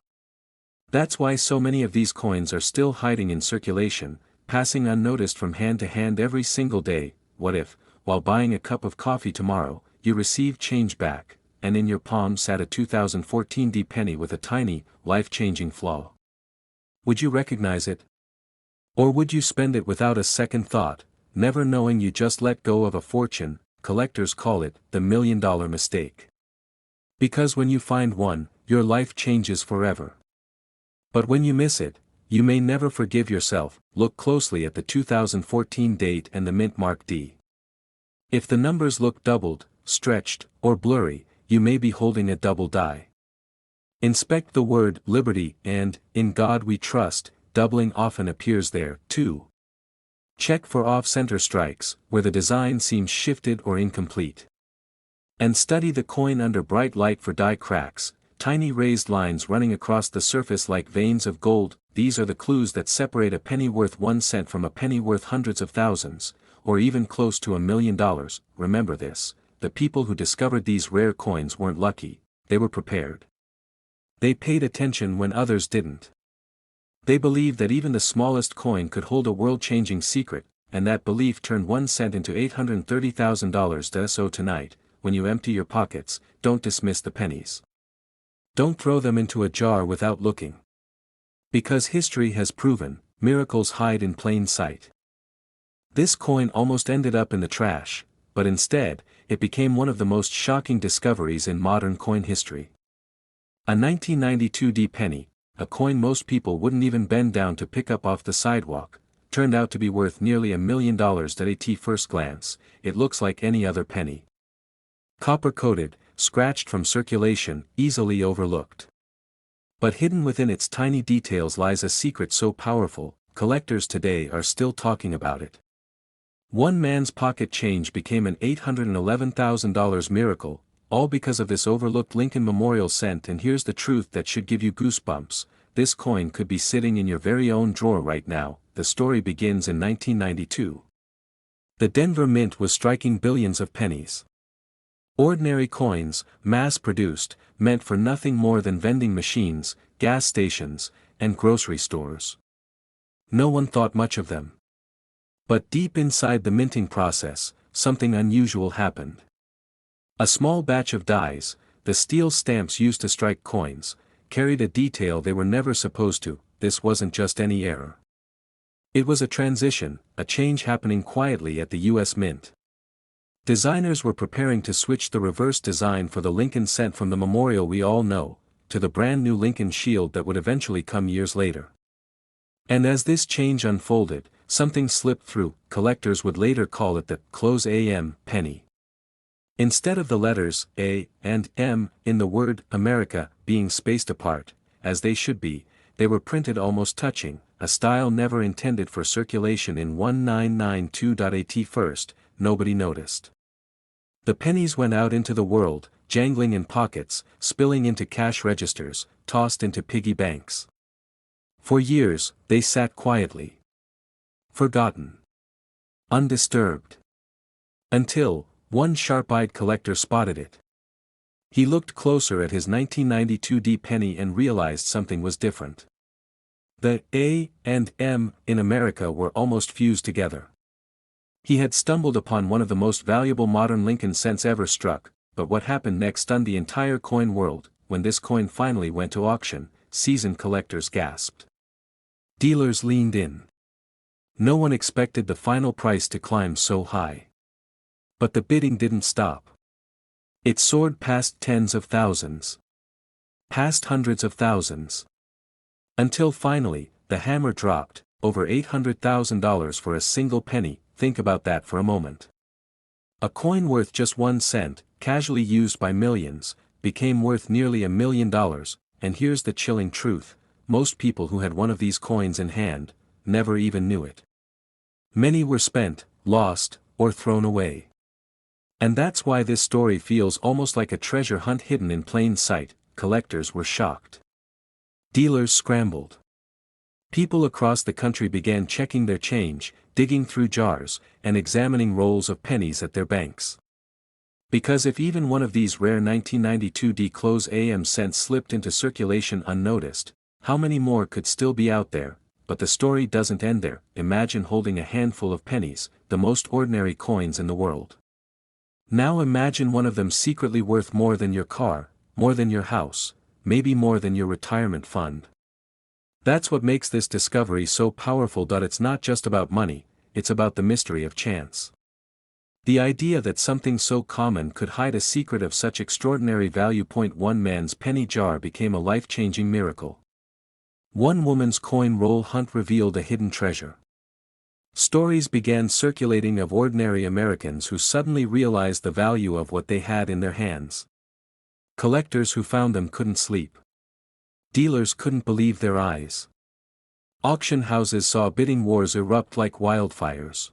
That's why so many of these coins are still hiding in circulation, passing unnoticed from hand to hand every single day. What if, while buying a cup of coffee tomorrow, you received change back, and in your palm sat a 2014 D penny with a tiny, life-changing flaw? Would you recognize it? Or would you spend it without a second thought, never knowing you just let go of a fortune? Collectors call it the $1 million mistake. Because when you find one, your life changes forever. But when you miss it, you may never forgive yourself. Look closely at the 2014 date and the mint mark D. If the numbers look doubled, stretched, or blurry, you may be holding a double die. Inspect the word liberty and in God we trust. Doubling often appears there, too. Check for off-center strikes, where the design seems shifted or incomplete. And study the coin under bright light for die cracks, tiny raised lines running across the surface like veins of gold. These are the clues that separate a penny worth 1 cent from a penny worth hundreds of thousands, or even close to $1 million. Remember this: the people who discovered these rare coins weren't lucky, they were prepared. They paid attention when others didn't. They believed that even the smallest coin could hold a world-changing secret, and that belief turned 1 cent into $830,000. So tonight, when you empty your pockets, don't dismiss the pennies. Don't throw them into a jar without looking. Because history has proven, miracles hide in plain sight. This coin almost ended up in the trash, but instead, it became one of the most shocking discoveries in modern coin history. A 1992 D penny, a coin most people wouldn't even bend down to pick up off the sidewalk, turned out to be worth nearly $1 million. At first glance, it looks like any other penny. Copper-coated, scratched from circulation, easily overlooked. But hidden within its tiny details lies a secret so powerful, collectors today are still talking about it. One man's pocket change became an $811,000 miracle, all because of this overlooked Lincoln Memorial cent. And here's the truth that should give you goosebumps: this coin could be sitting in your very own drawer right now. The story begins in 1992. The Denver Mint was striking billions of pennies. Ordinary coins, mass-produced, meant for nothing more than vending machines, gas stations, and grocery stores. No one thought much of them. But deep inside the minting process, something unusual happened. A small batch of dies, the steel stamps used to strike coins, carried a detail they were never supposed to. This wasn't just any error. It was a transition, a change happening quietly at the U.S. Mint. Designers were preparing to switch the reverse design for the Lincoln cent from the memorial we all know, to the brand new Lincoln shield that would eventually come years later. And as this change unfolded, something slipped through. Collectors would later call it the close AM penny. Instead of the letters A and M in the word America being spaced apart, as they should be, they were printed almost touching, a style never intended for circulation in 1992. At first, nobody noticed. The pennies went out into the world, jangling in pockets, spilling into cash registers, tossed into piggy banks. For years, they sat quietly. Forgotten. Undisturbed. Until one sharp-eyed collector spotted it. He looked closer at his 1992 D penny and realized something was different. The A and M in America were almost fused together. He had stumbled upon one of the most valuable modern Lincoln cents ever struck, but what happened next stunned the entire coin world. When this coin finally went to auction, seasoned collectors gasped. Dealers leaned in. No one expected the final price to climb so high. But the bidding didn't stop. It soared past tens of thousands. Past hundreds of thousands. Until finally, the hammer dropped, over $800,000 for a single penny. Think about that for a moment. A coin worth just 1 cent, casually used by millions, became worth nearly $1 million, and here's the chilling truth: most people who had one of these coins in hand never even knew it. Many were spent, lost, or thrown away. And that's why this story feels almost like a treasure hunt hidden in plain sight. Collectors were shocked. Dealers scrambled. People across the country began checking their change, digging through jars, and examining rolls of pennies at their banks. Because if even one of these rare 1992 D-close AM cents slipped into circulation unnoticed, how many more could still be out there? But the story doesn't end there. Imagine holding a handful of pennies, the most ordinary coins in the world. Now imagine one of them secretly worth more than your car, more than your house, maybe more than your retirement fund. That's what makes this discovery so powerful. It's not just about money, it's about the mystery of chance. The idea that something so common could hide a secret of such extraordinary value. One man's penny jar became a life-changing miracle. One woman's coin roll hunt revealed a hidden treasure. Stories began circulating of ordinary Americans who suddenly realized the value of what they had in their hands. Collectors who found them couldn't sleep. Dealers couldn't believe their eyes. Auction houses saw bidding wars erupt like wildfires.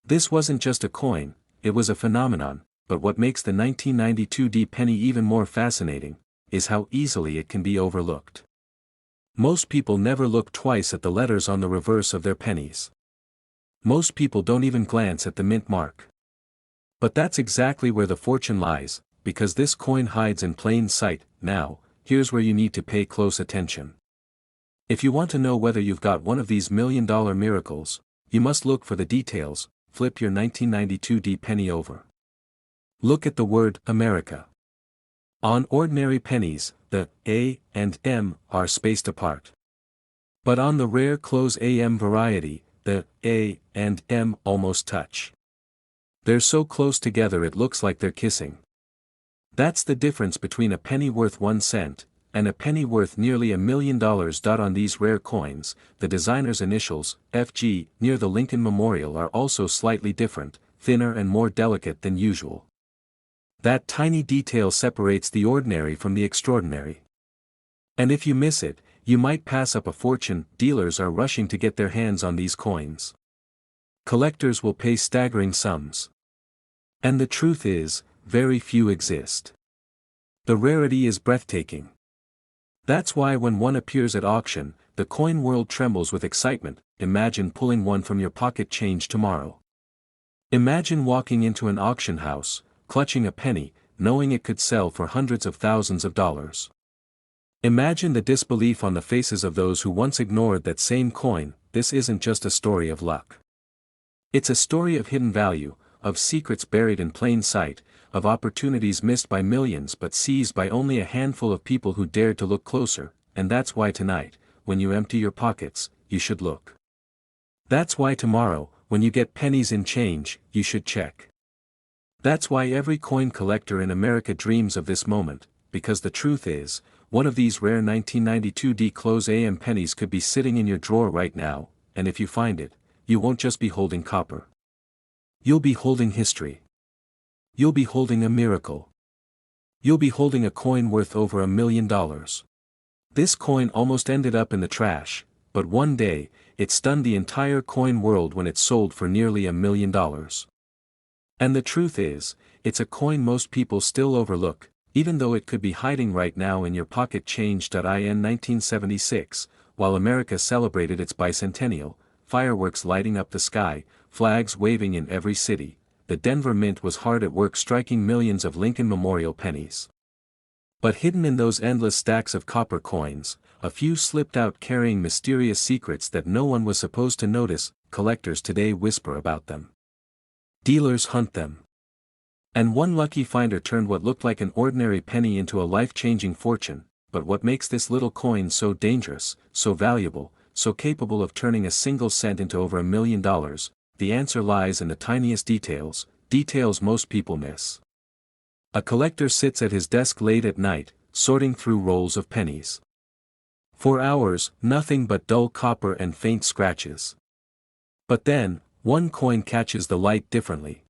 This wasn't just a coin, it was a phenomenon, but what makes the 1992 D penny even more fascinating is how easily it can be overlooked. Most people never look twice at the letters on the reverse of their pennies. Most people don't even glance at the mint mark. But that's exactly where the fortune lies, because this coin hides in plain sight. Now, here's where you need to pay close attention. If you want to know whether you've got one of these million-dollar miracles, you must look for the details. Flip your 1992 D penny over. Look at the word America. On ordinary pennies, the A and M are spaced apart. But on the rare close AM variety, the A and M almost touch. They're so close together it looks like they're kissing. That's the difference between a penny worth 1 cent and a penny worth nearly $1 million. On these rare coins, the designer's initials, FG, near the Lincoln Memorial are also slightly different, thinner and more delicate than usual. That tiny detail separates the ordinary from the extraordinary. And if you miss it, you might pass up a fortune. Dealers are rushing to get their hands on these coins. Collectors will pay staggering sums. And the truth is, very few exist. The rarity is breathtaking. That's why when one appears at auction, the coin world trembles with excitement. Imagine pulling one from your pocket change tomorrow. Imagine walking into an auction house, clutching a penny, knowing it could sell for hundreds of thousands of dollars. Imagine the disbelief on the faces of those who once ignored that same coin. This isn't just a story of luck. It's a story of hidden value, of secrets buried in plain sight, of opportunities missed by millions but seized by only a handful of people who dared to look closer. And that's why tonight, when you empty your pockets, you should look. That's why tomorrow, when you get pennies in change, you should check. That's why every coin collector in America dreams of this moment, because the truth is, one of these rare 1992 D-close AM pennies could be sitting in your drawer right now, and if you find it, you won't just be holding copper. You'll be holding history. You'll be holding a miracle. You'll be holding a coin worth over $1 million. This coin almost ended up in the trash, but one day, it stunned the entire coin world when it sold for nearly $1 million. And the truth is, it's a coin most people still overlook, even though it could be hiding right now in your pocket. Change. In 1976, while America celebrated its bicentennial, fireworks lighting up the sky, flags waving in every city, the Denver Mint was hard at work striking millions of Lincoln Memorial pennies. But hidden in those endless stacks of copper coins, a few slipped out carrying mysterious secrets that no one was supposed to notice. Collectors today whisper about them. Dealers hunt them. And one lucky finder turned what looked like an ordinary penny into a life-changing fortune. But what makes this little coin so dangerous, so valuable, so capable of turning a single cent into over $1 million? The answer lies in the tiniest details, details most people miss. A collector sits at his desk late at night, sorting through rolls of pennies. For hours, nothing but dull copper and faint scratches. But then, one coin catches the light differently.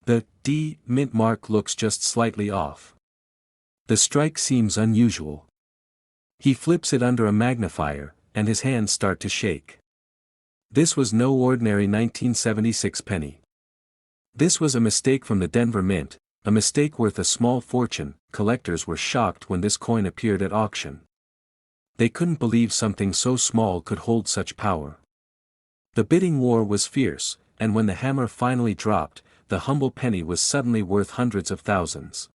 The D mint mark looks just slightly off. The strike seems unusual. He flips it under a magnifier, and his hands start to shake. This was no ordinary 1976 penny. This was a mistake from the Denver Mint, a mistake worth a small fortune. Collectors were shocked when this coin appeared at auction. They couldn't believe something so small could hold such power. The bidding war was fierce, and when the hammer finally dropped, the humble penny was suddenly worth hundreds of thousands.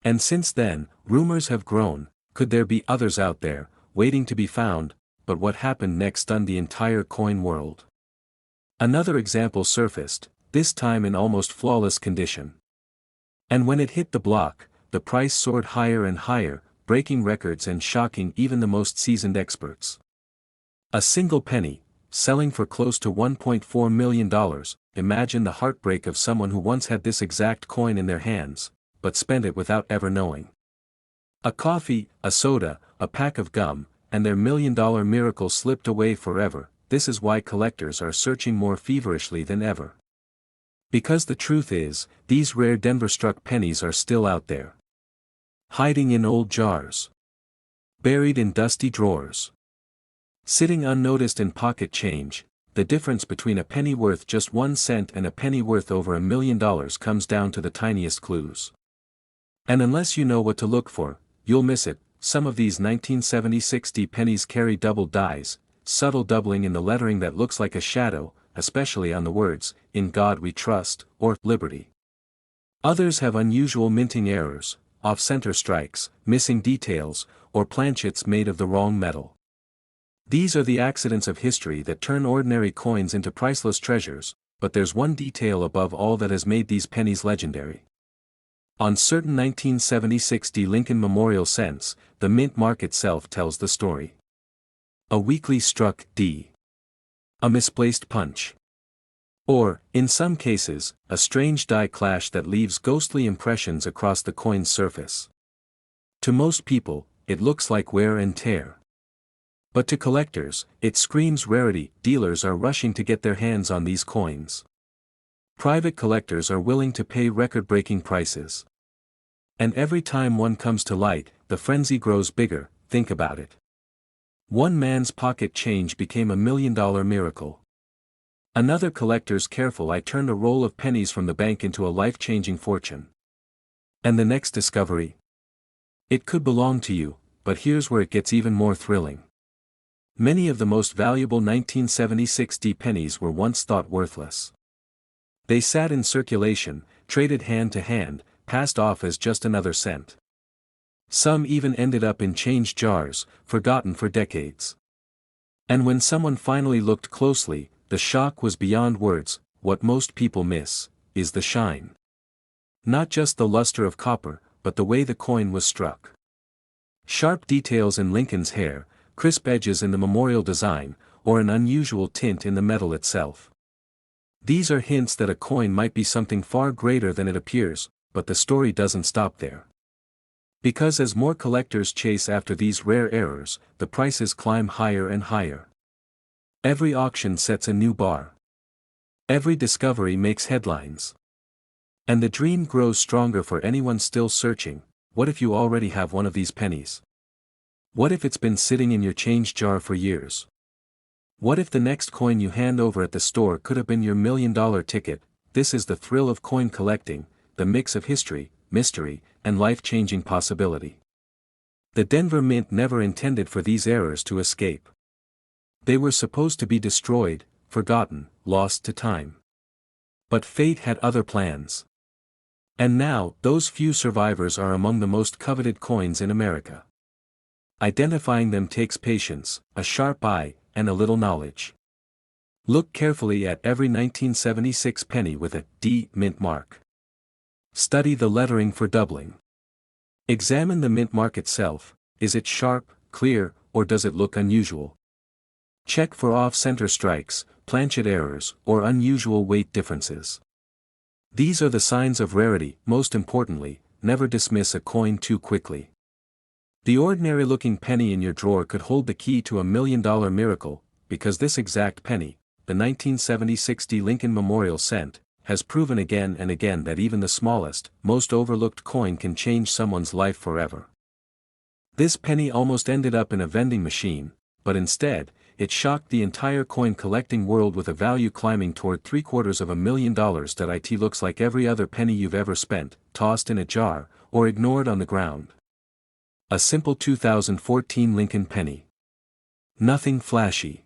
And since then, rumors have grown. Could there be others out there, waiting to be found? But what happened next stunned the entire coin world. Another example surfaced, this time in almost flawless condition. And when it hit the block, the price soared higher and higher, breaking records and shocking even the most seasoned experts. A single penny, selling for close to $1.4 million. Imagine the heartbreak of someone who once had this exact coin in their hands, but spent it without ever knowing. A coffee, a soda, a pack of gum, and their $1 million miracle slipped away forever. This is why collectors are searching more feverishly than ever. Because the truth is, these rare Denver-struck pennies are still out there. Hiding in old jars. Buried in dusty drawers. Sitting unnoticed in pocket change. The difference between a penny worth just 1 cent and a penny worth over $1 million comes down to the tiniest clues. And unless you know what to look for, you'll miss it. Some of these 1976 pennies carry double dies, subtle doubling in the lettering that looks like a shadow, especially on the words, "In God We Trust," or "Liberty." Others have unusual minting errors, off-center strikes, missing details, or planchets made of the wrong metal. These are the accidents of history that turn ordinary coins into priceless treasures, but there's one detail above all that has made these pennies legendary. On certain 1976 Lincoln Memorial cents, the mint mark itself tells the story. A weakly struck D. A misplaced punch. Or, in some cases, a strange die clash that leaves ghostly impressions across the coin's surface. To most people, it looks like wear and tear. But to collectors, it screams rarity. Dealers are rushing to get their hands on these coins. Private collectors are willing to pay record-breaking prices. And every time one comes to light, the frenzy grows bigger. Think about it. One man's pocket change became $1 million miracle. Another collector's careful eye turned a roll of pennies from the bank into a life-changing fortune. And the next discovery? It could belong to you, but here's where it gets even more thrilling. Many of the most valuable 1976 pennies were once thought worthless. They sat in circulation, traded hand to hand, passed off as just another cent. Some even ended up in change jars, forgotten for decades. And when someone finally looked closely, the shock was beyond words. What most people miss is the shine. Not just the luster of copper, but the way the coin was struck. Sharp details in Lincoln's hair, crisp edges in the memorial design, or an unusual tint in the metal itself. These are hints that a coin might be something far greater than it appears, but the story doesn't stop there. Because as more collectors chase after these rare errors, the prices climb higher and higher. Every auction sets a new bar. Every discovery makes headlines. And the dream grows stronger for anyone still searching. What if you already have one of these pennies? What if it's been sitting in your change jar for years? What if the next coin you hand over at the store could have been your $1 million ticket? This is the thrill of coin collecting, the mix of history, mystery, and life-changing possibility. The Denver Mint never intended for these errors to escape. They were supposed to be destroyed, forgotten, lost to time. But fate had other plans. And now, those few survivors are among the most coveted coins in America. Identifying them takes patience, a sharp eye, and a little knowledge. Look carefully at every 1976 penny with a D mint mark. Study the lettering for doubling. Examine the mint mark itself. Is it sharp, clear, or does it look unusual? Check for off-center strikes, planchet errors, or unusual weight differences. These are the signs of rarity. Most importantly, never dismiss a coin too quickly. The ordinary-looking penny in your drawer could hold the key to $1 million miracle, because this exact penny, the 1976 D Lincoln Memorial Cent, has proven again and again that even the smallest, most overlooked coin can change someone's life forever. This penny almost ended up in a vending machine, but instead, it shocked the entire coin-collecting world with a value climbing toward $750,000. It looks like every other penny you've ever spent, tossed in a jar, or ignored on the ground. A simple 2014 Lincoln penny. Nothing flashy.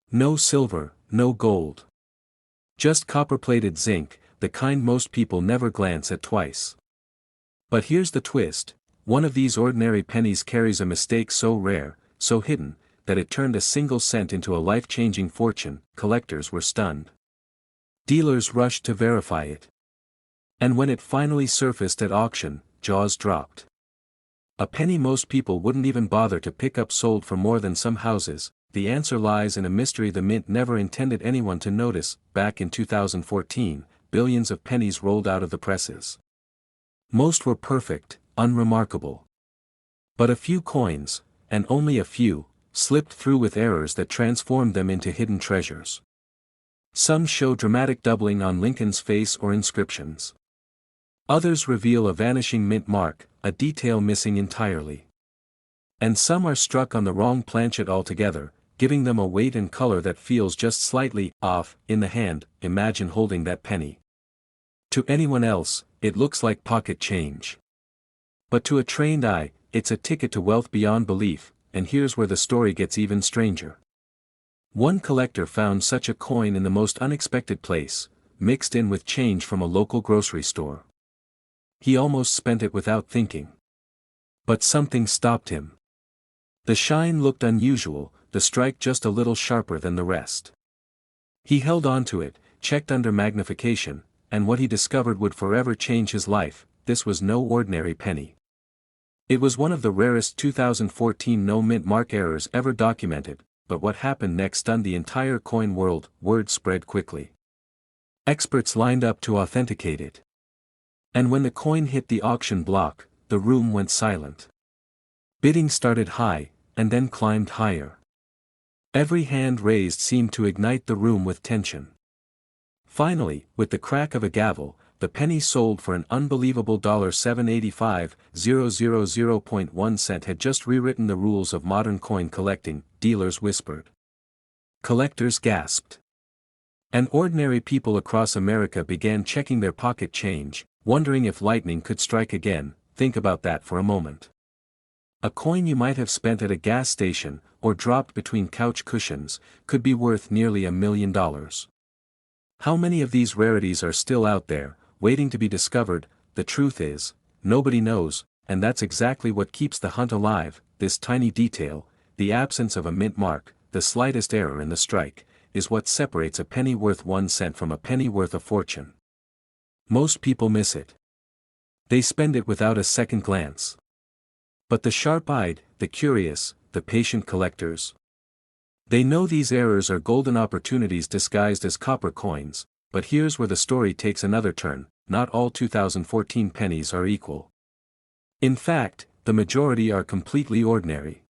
No silver, no gold. Just copper-plated zinc, the kind most people never glance at twice. But here's the twist: one of these ordinary pennies carries a mistake so rare, so hidden, that it turned a single cent into a life-changing fortune. Collectors were stunned. Dealers rushed to verify it. And when it finally surfaced at auction, jaws dropped. A penny most people wouldn't even bother to pick up sold for more than some houses. The answer lies in a mystery the mint never intended anyone to notice. Back in 2014, billions of pennies rolled out of the presses. Most were perfect, unremarkable. But a few coins, and only a few, slipped through with errors that transformed them into hidden treasures. Some show dramatic doubling on Lincoln's face or inscriptions. Others reveal a vanishing mint mark, a detail missing entirely. And some are struck on the wrong planchet altogether, giving them a weight and color that feels just slightly off in the hand. Imagine holding that penny. To anyone else, it looks like pocket change. But to a trained eye, it's a ticket to wealth beyond belief. And here's where the story gets even stranger. One collector found such a coin in the most unexpected place, mixed in with change from a local grocery store. He almost spent it without thinking. But something stopped him. The shine looked unusual, the strike just a little sharper than the rest. He held on to it, checked under magnification, and what he discovered would forever change his life. This was no ordinary penny. It was one of the rarest 2014 no-mint mark errors ever documented, but what happened next stunned the entire coin world. Word spread quickly. Experts lined up to authenticate it. And when the coin hit the auction block, the room went silent. Bidding started high, and then climbed higher. Every hand raised seemed to ignite the room with tension. Finally, with the crack of a gavel, the penny sold for an unbelievable $785,000.1 cent. Had just rewritten the rules of modern coin collecting, dealers whispered. Collectors gasped. And ordinary people across America began checking their pocket change, wondering if lightning could strike again. Think about that for a moment. A coin you might have spent at a gas station, or dropped between couch cushions, could be worth nearly $1 million. How many of these rarities are still out there, waiting to be discovered? The truth is, nobody knows, and that's exactly what keeps the hunt alive. This tiny detail, the absence of a mint mark, the slightest error in the strike, is what separates a penny worth 1 cent from a penny worth a fortune. Most people miss it. They spend it without a second glance. But the sharp-eyed, the curious, the patient collectors, they know these errors are golden opportunities disguised as copper coins. But here's where the story takes another turn: not all 2014 pennies are equal. In fact, the majority are completely ordinary.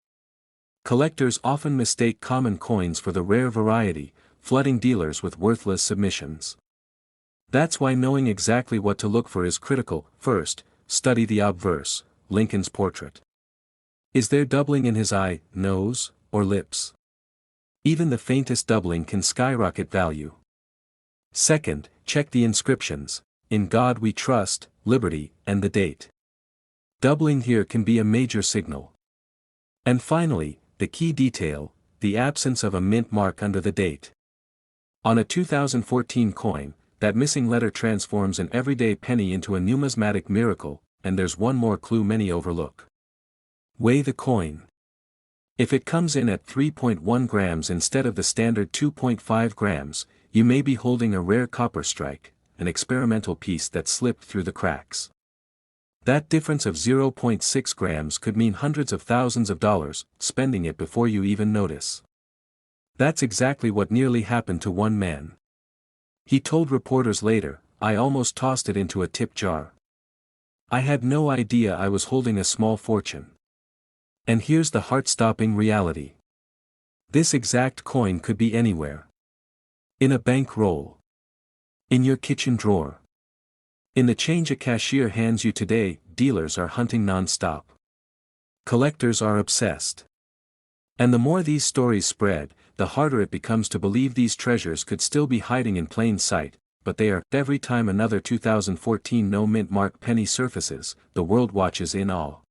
Collectors often mistake common coins for the rare variety, flooding dealers with worthless submissions. That's why knowing exactly what to look for is critical. First, study the obverse, Lincoln's portrait. Is there doubling in his eye, nose, or lips? Even the faintest doubling can skyrocket value. Second, check the inscriptions: "In God We Trust," "Liberty," and the date. Doubling here can be a major signal. And finally, the key detail, the absence of a mint mark under the date. On a 2014 coin, that missing letter transforms an everyday penny into a numismatic miracle. And there's one more clue many overlook. Weigh the coin. If it comes in at 3.1 grams instead of the standard 2.5 grams, you may be holding a rare copper strike, an experimental piece that slipped through the cracks. That difference of 0.6 grams could mean hundreds of thousands of dollars, spending it before you even notice. That's exactly what nearly happened to one man. He told reporters later, "I almost tossed it into a tip jar. I had no idea I was holding a small fortune." And here's the heart-stopping reality. This exact coin could be anywhere. In a bank roll. In your kitchen drawer. In the change a cashier hands you today. Dealers are hunting non-stop. Collectors are obsessed. And the more these stories spread, the harder it becomes to believe these treasures could still be hiding in plain sight, but they are. Every time another 2014 no-mint mark penny surfaces, the world watches in awe.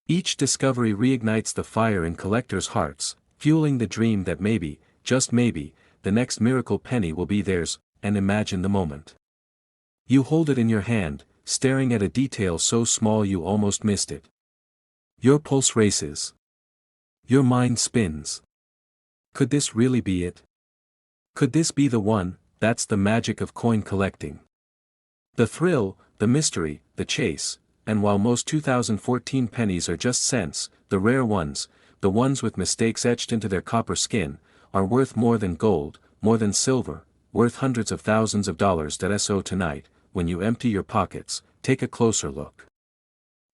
Each discovery reignites the fire in collectors' hearts, fueling the dream that maybe, just maybe, the next miracle penny will be theirs. And imagine the moment. You hold it in your hand, staring at a detail so small you almost missed it. Your pulse races. Your mind spins. Could this really be it? Could this be the one? That's the magic of coin collecting. The thrill, the mystery, the chase. And while most 2014 pennies are just cents, the rare ones, the ones with mistakes etched into their copper skin, are worth more than gold, more than silver, worth hundreds of thousands of dollars. So tonight, when you empty your pockets, take a closer look.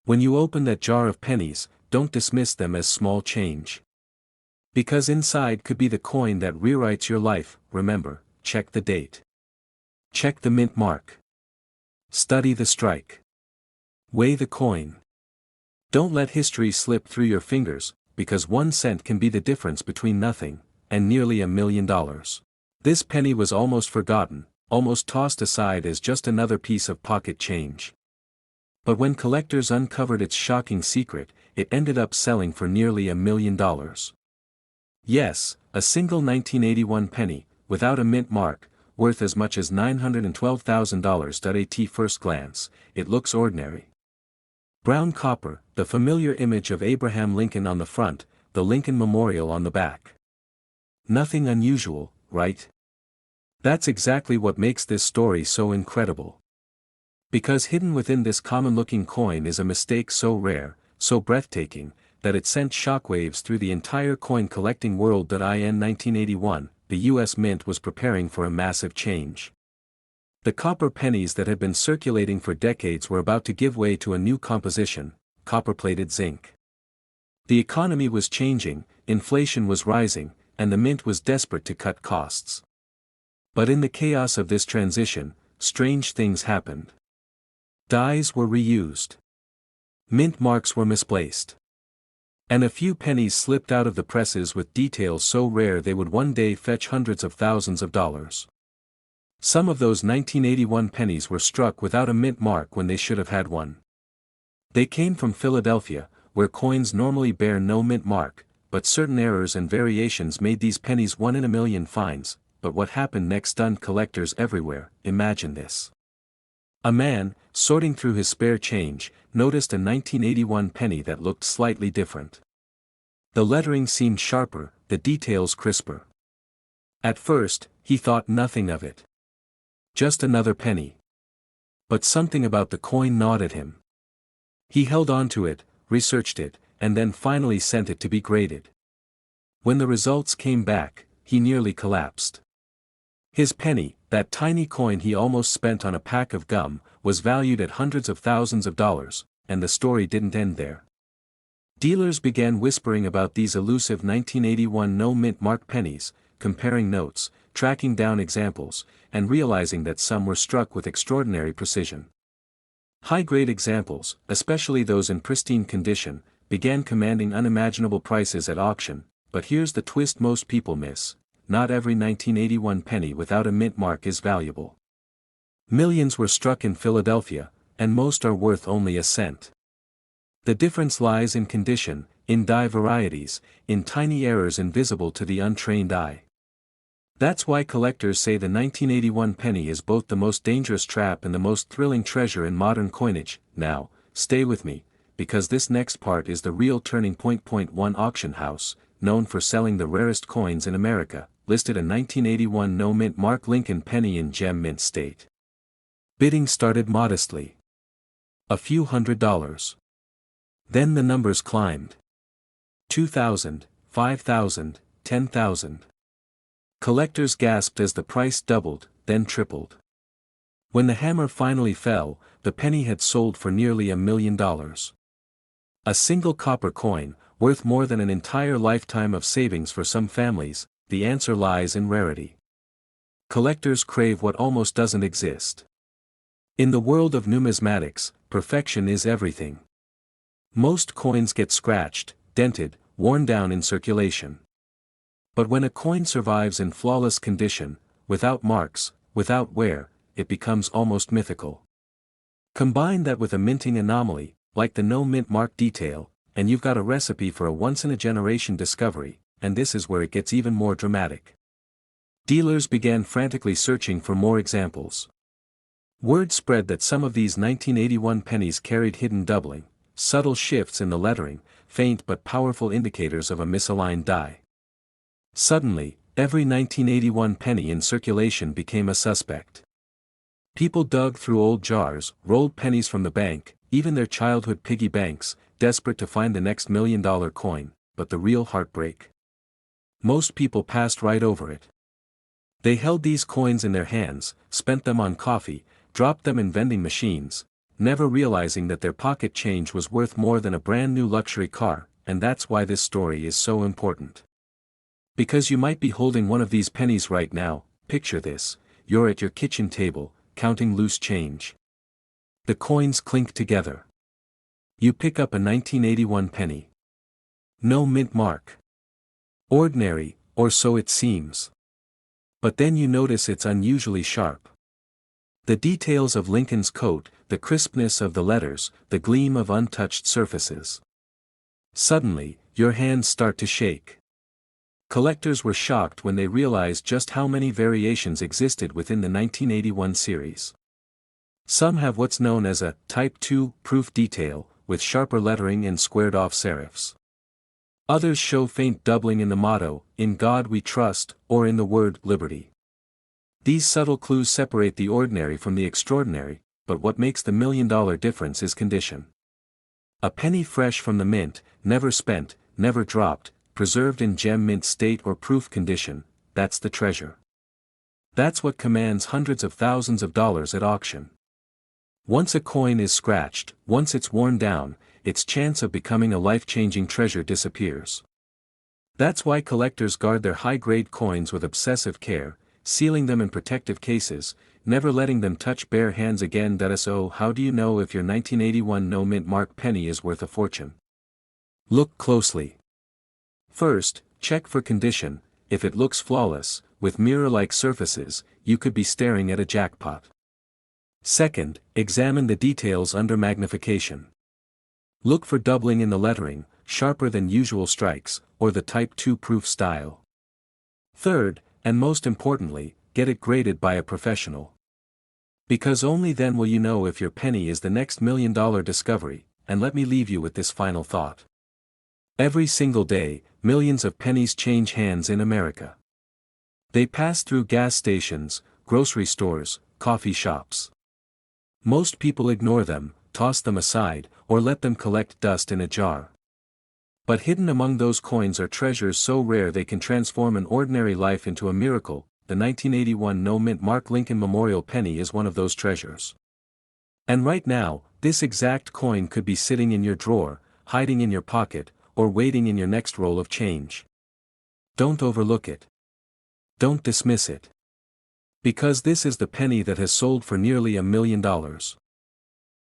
When you open that jar of pennies, don't dismiss them as small change. Because inside could be the coin that rewrites your life. Remember, check the date. Check the mint mark. Study the strike. Weigh the coin. Don't let history slip through your fingers, because 1 cent can be the difference between nothing and nearly $1 million. This penny was almost forgotten, almost tossed aside as just another piece of pocket change. But when collectors uncovered its shocking secret, it ended up selling for nearly $1 million. Yes, a single 1981 penny, without a mint mark, worth as much as $912,000. At first glance, it looks ordinary. Brown copper, the familiar image of Abraham Lincoln on the front, the Lincoln Memorial on the back. Nothing unusual, right? That's exactly what makes this story so incredible. Because hidden within this common-looking coin is a mistake so rare, so breathtaking, that it sent shockwaves through the entire coin-collecting world. In 1981, the U.S. Mint was preparing for a massive change. The copper pennies that had been circulating for decades were about to give way to a new composition, copper-plated zinc. The economy was changing, inflation was rising, and the mint was desperate to cut costs. But in the chaos of this transition, strange things happened. Dies were reused. Mint marks were misplaced. And a few pennies slipped out of the presses with details so rare they would one day fetch hundreds of thousands of dollars. Some of those 1981 pennies were struck without a mint mark when they should have had one. They came from Philadelphia, where coins normally bear no mint mark, but certain errors and variations made these pennies 1 in a million finds. But what happened next stunned collectors everywhere. Imagine this. A man, sorting through his spare change, noticed a 1981 penny that looked slightly different. The lettering seemed sharper, the details crisper. At first, he thought nothing of it. Just another penny. But something about the coin gnawed at him. He held on to it, researched it, and then finally sent it to be graded. When the results came back, he nearly collapsed. His penny, that tiny coin he almost spent on a pack of gum, was valued at hundreds of thousands of dollars, and the story didn't end there. Dealers began whispering about these elusive 1981 no-mint mark pennies, comparing notes, tracking down examples, and realizing that some were struck with extraordinary precision. High-grade examples, especially those in pristine condition, began commanding unimaginable prices at auction. But here's the twist most people miss: not every 1981 penny without a mint mark is valuable. Millions were struck in Philadelphia, and most are worth only a cent. The difference lies in condition, in die varieties, in tiny errors invisible to the untrained eye. That's why collectors say the 1981 penny is both the most dangerous trap and the most thrilling treasure in modern coinage. Now, stay with me, because this next part is the real turning point. One auction house, known for selling the rarest coins in America, listed a 1981 no-mint Mark Lincoln penny in gem mint state. Bidding started modestly. A few $100s. Then the numbers climbed. 2,000, 5,000, 10,000. Collectors gasped as the price doubled, then tripled. When the hammer finally fell, the penny had sold for nearly $1 million. A single copper coin, worth more than an entire lifetime of savings for some families. The answer lies in rarity. Collectors crave what almost doesn't exist. In the world of numismatics, perfection is everything. Most coins get scratched, dented, worn down in circulation. But when a coin survives in flawless condition, without marks, without wear, it becomes almost mythical. Combine that with a minting anomaly, like the no-mint mark detail, and you've got a recipe for a once-in-a-generation discovery, and this is where it gets even more dramatic. Dealers began frantically searching for more examples. Word spread that some of these 1981 pennies carried hidden doubling, subtle shifts in the lettering, faint but powerful indicators of a misaligned die. Suddenly, every 1981 penny in circulation became a suspect. People dug through old jars, rolled pennies from the bank, even their childhood piggy banks, desperate to find the next $1 million coin, but the real heartbreak. Most people passed right over it. They held these coins in their hands, spent them on coffee, dropped them in vending machines, never realizing that their pocket change was worth more than a brand new luxury car, and that's why this story is so important. Because you might be holding one of these pennies right now. Picture this: you're at your kitchen table, counting loose change. The coins clink together. You pick up a 1981 penny. No mint mark. Ordinary, or so it seems. But then you notice it's unusually sharp. The details of Lincoln's coat, the crispness of the letters, the gleam of untouched surfaces. Suddenly, your hands start to shake. Collectors were shocked when they realized just how many variations existed within the 1981 series. Some have what's known as a Type 2 proof detail, with sharper lettering and squared-off serifs. Others show faint doubling in the motto, "In God We Trust," or in the word "Liberty." These subtle clues separate the ordinary from the extraordinary, but what makes the $1 million difference is condition. A penny fresh from the mint, never spent, never dropped, preserved in gem mint state or proof condition, that's the treasure. That's what commands hundreds of thousands of dollars at auction. Once a coin is scratched, once it's worn down, its chance of becoming a life-changing treasure disappears. That's why collectors guard their high-grade coins with obsessive care, sealing them in protective cases, never letting them touch bare hands again. So how do you know if your 1981 no-mint mark penny is worth a fortune? Look closely. First, check for condition. If it looks flawless, with mirror-like surfaces, you could be staring at a jackpot. Second, examine the details under magnification. Look for doubling in the lettering, sharper than usual strikes, or the Type 2 proof style. Third, and most importantly, get it graded by a professional. Because only then will you know if your penny is the next $1 million discovery. And let me leave you with this final thought. Every single day, millions of pennies change hands in America. They pass through gas stations, grocery stores, coffee shops. Most people ignore them, toss them aside, or let them collect dust in a jar. But hidden among those coins are treasures so rare they can transform an ordinary life into a miracle. The 1981 no-mint Mark Lincoln Memorial Penny is one of those treasures. And right now, this exact coin could be sitting in your drawer, hiding in your pocket, or waiting in your next roll of change. Don't overlook it. Don't dismiss it. Because this is the penny that has sold for nearly $1 million.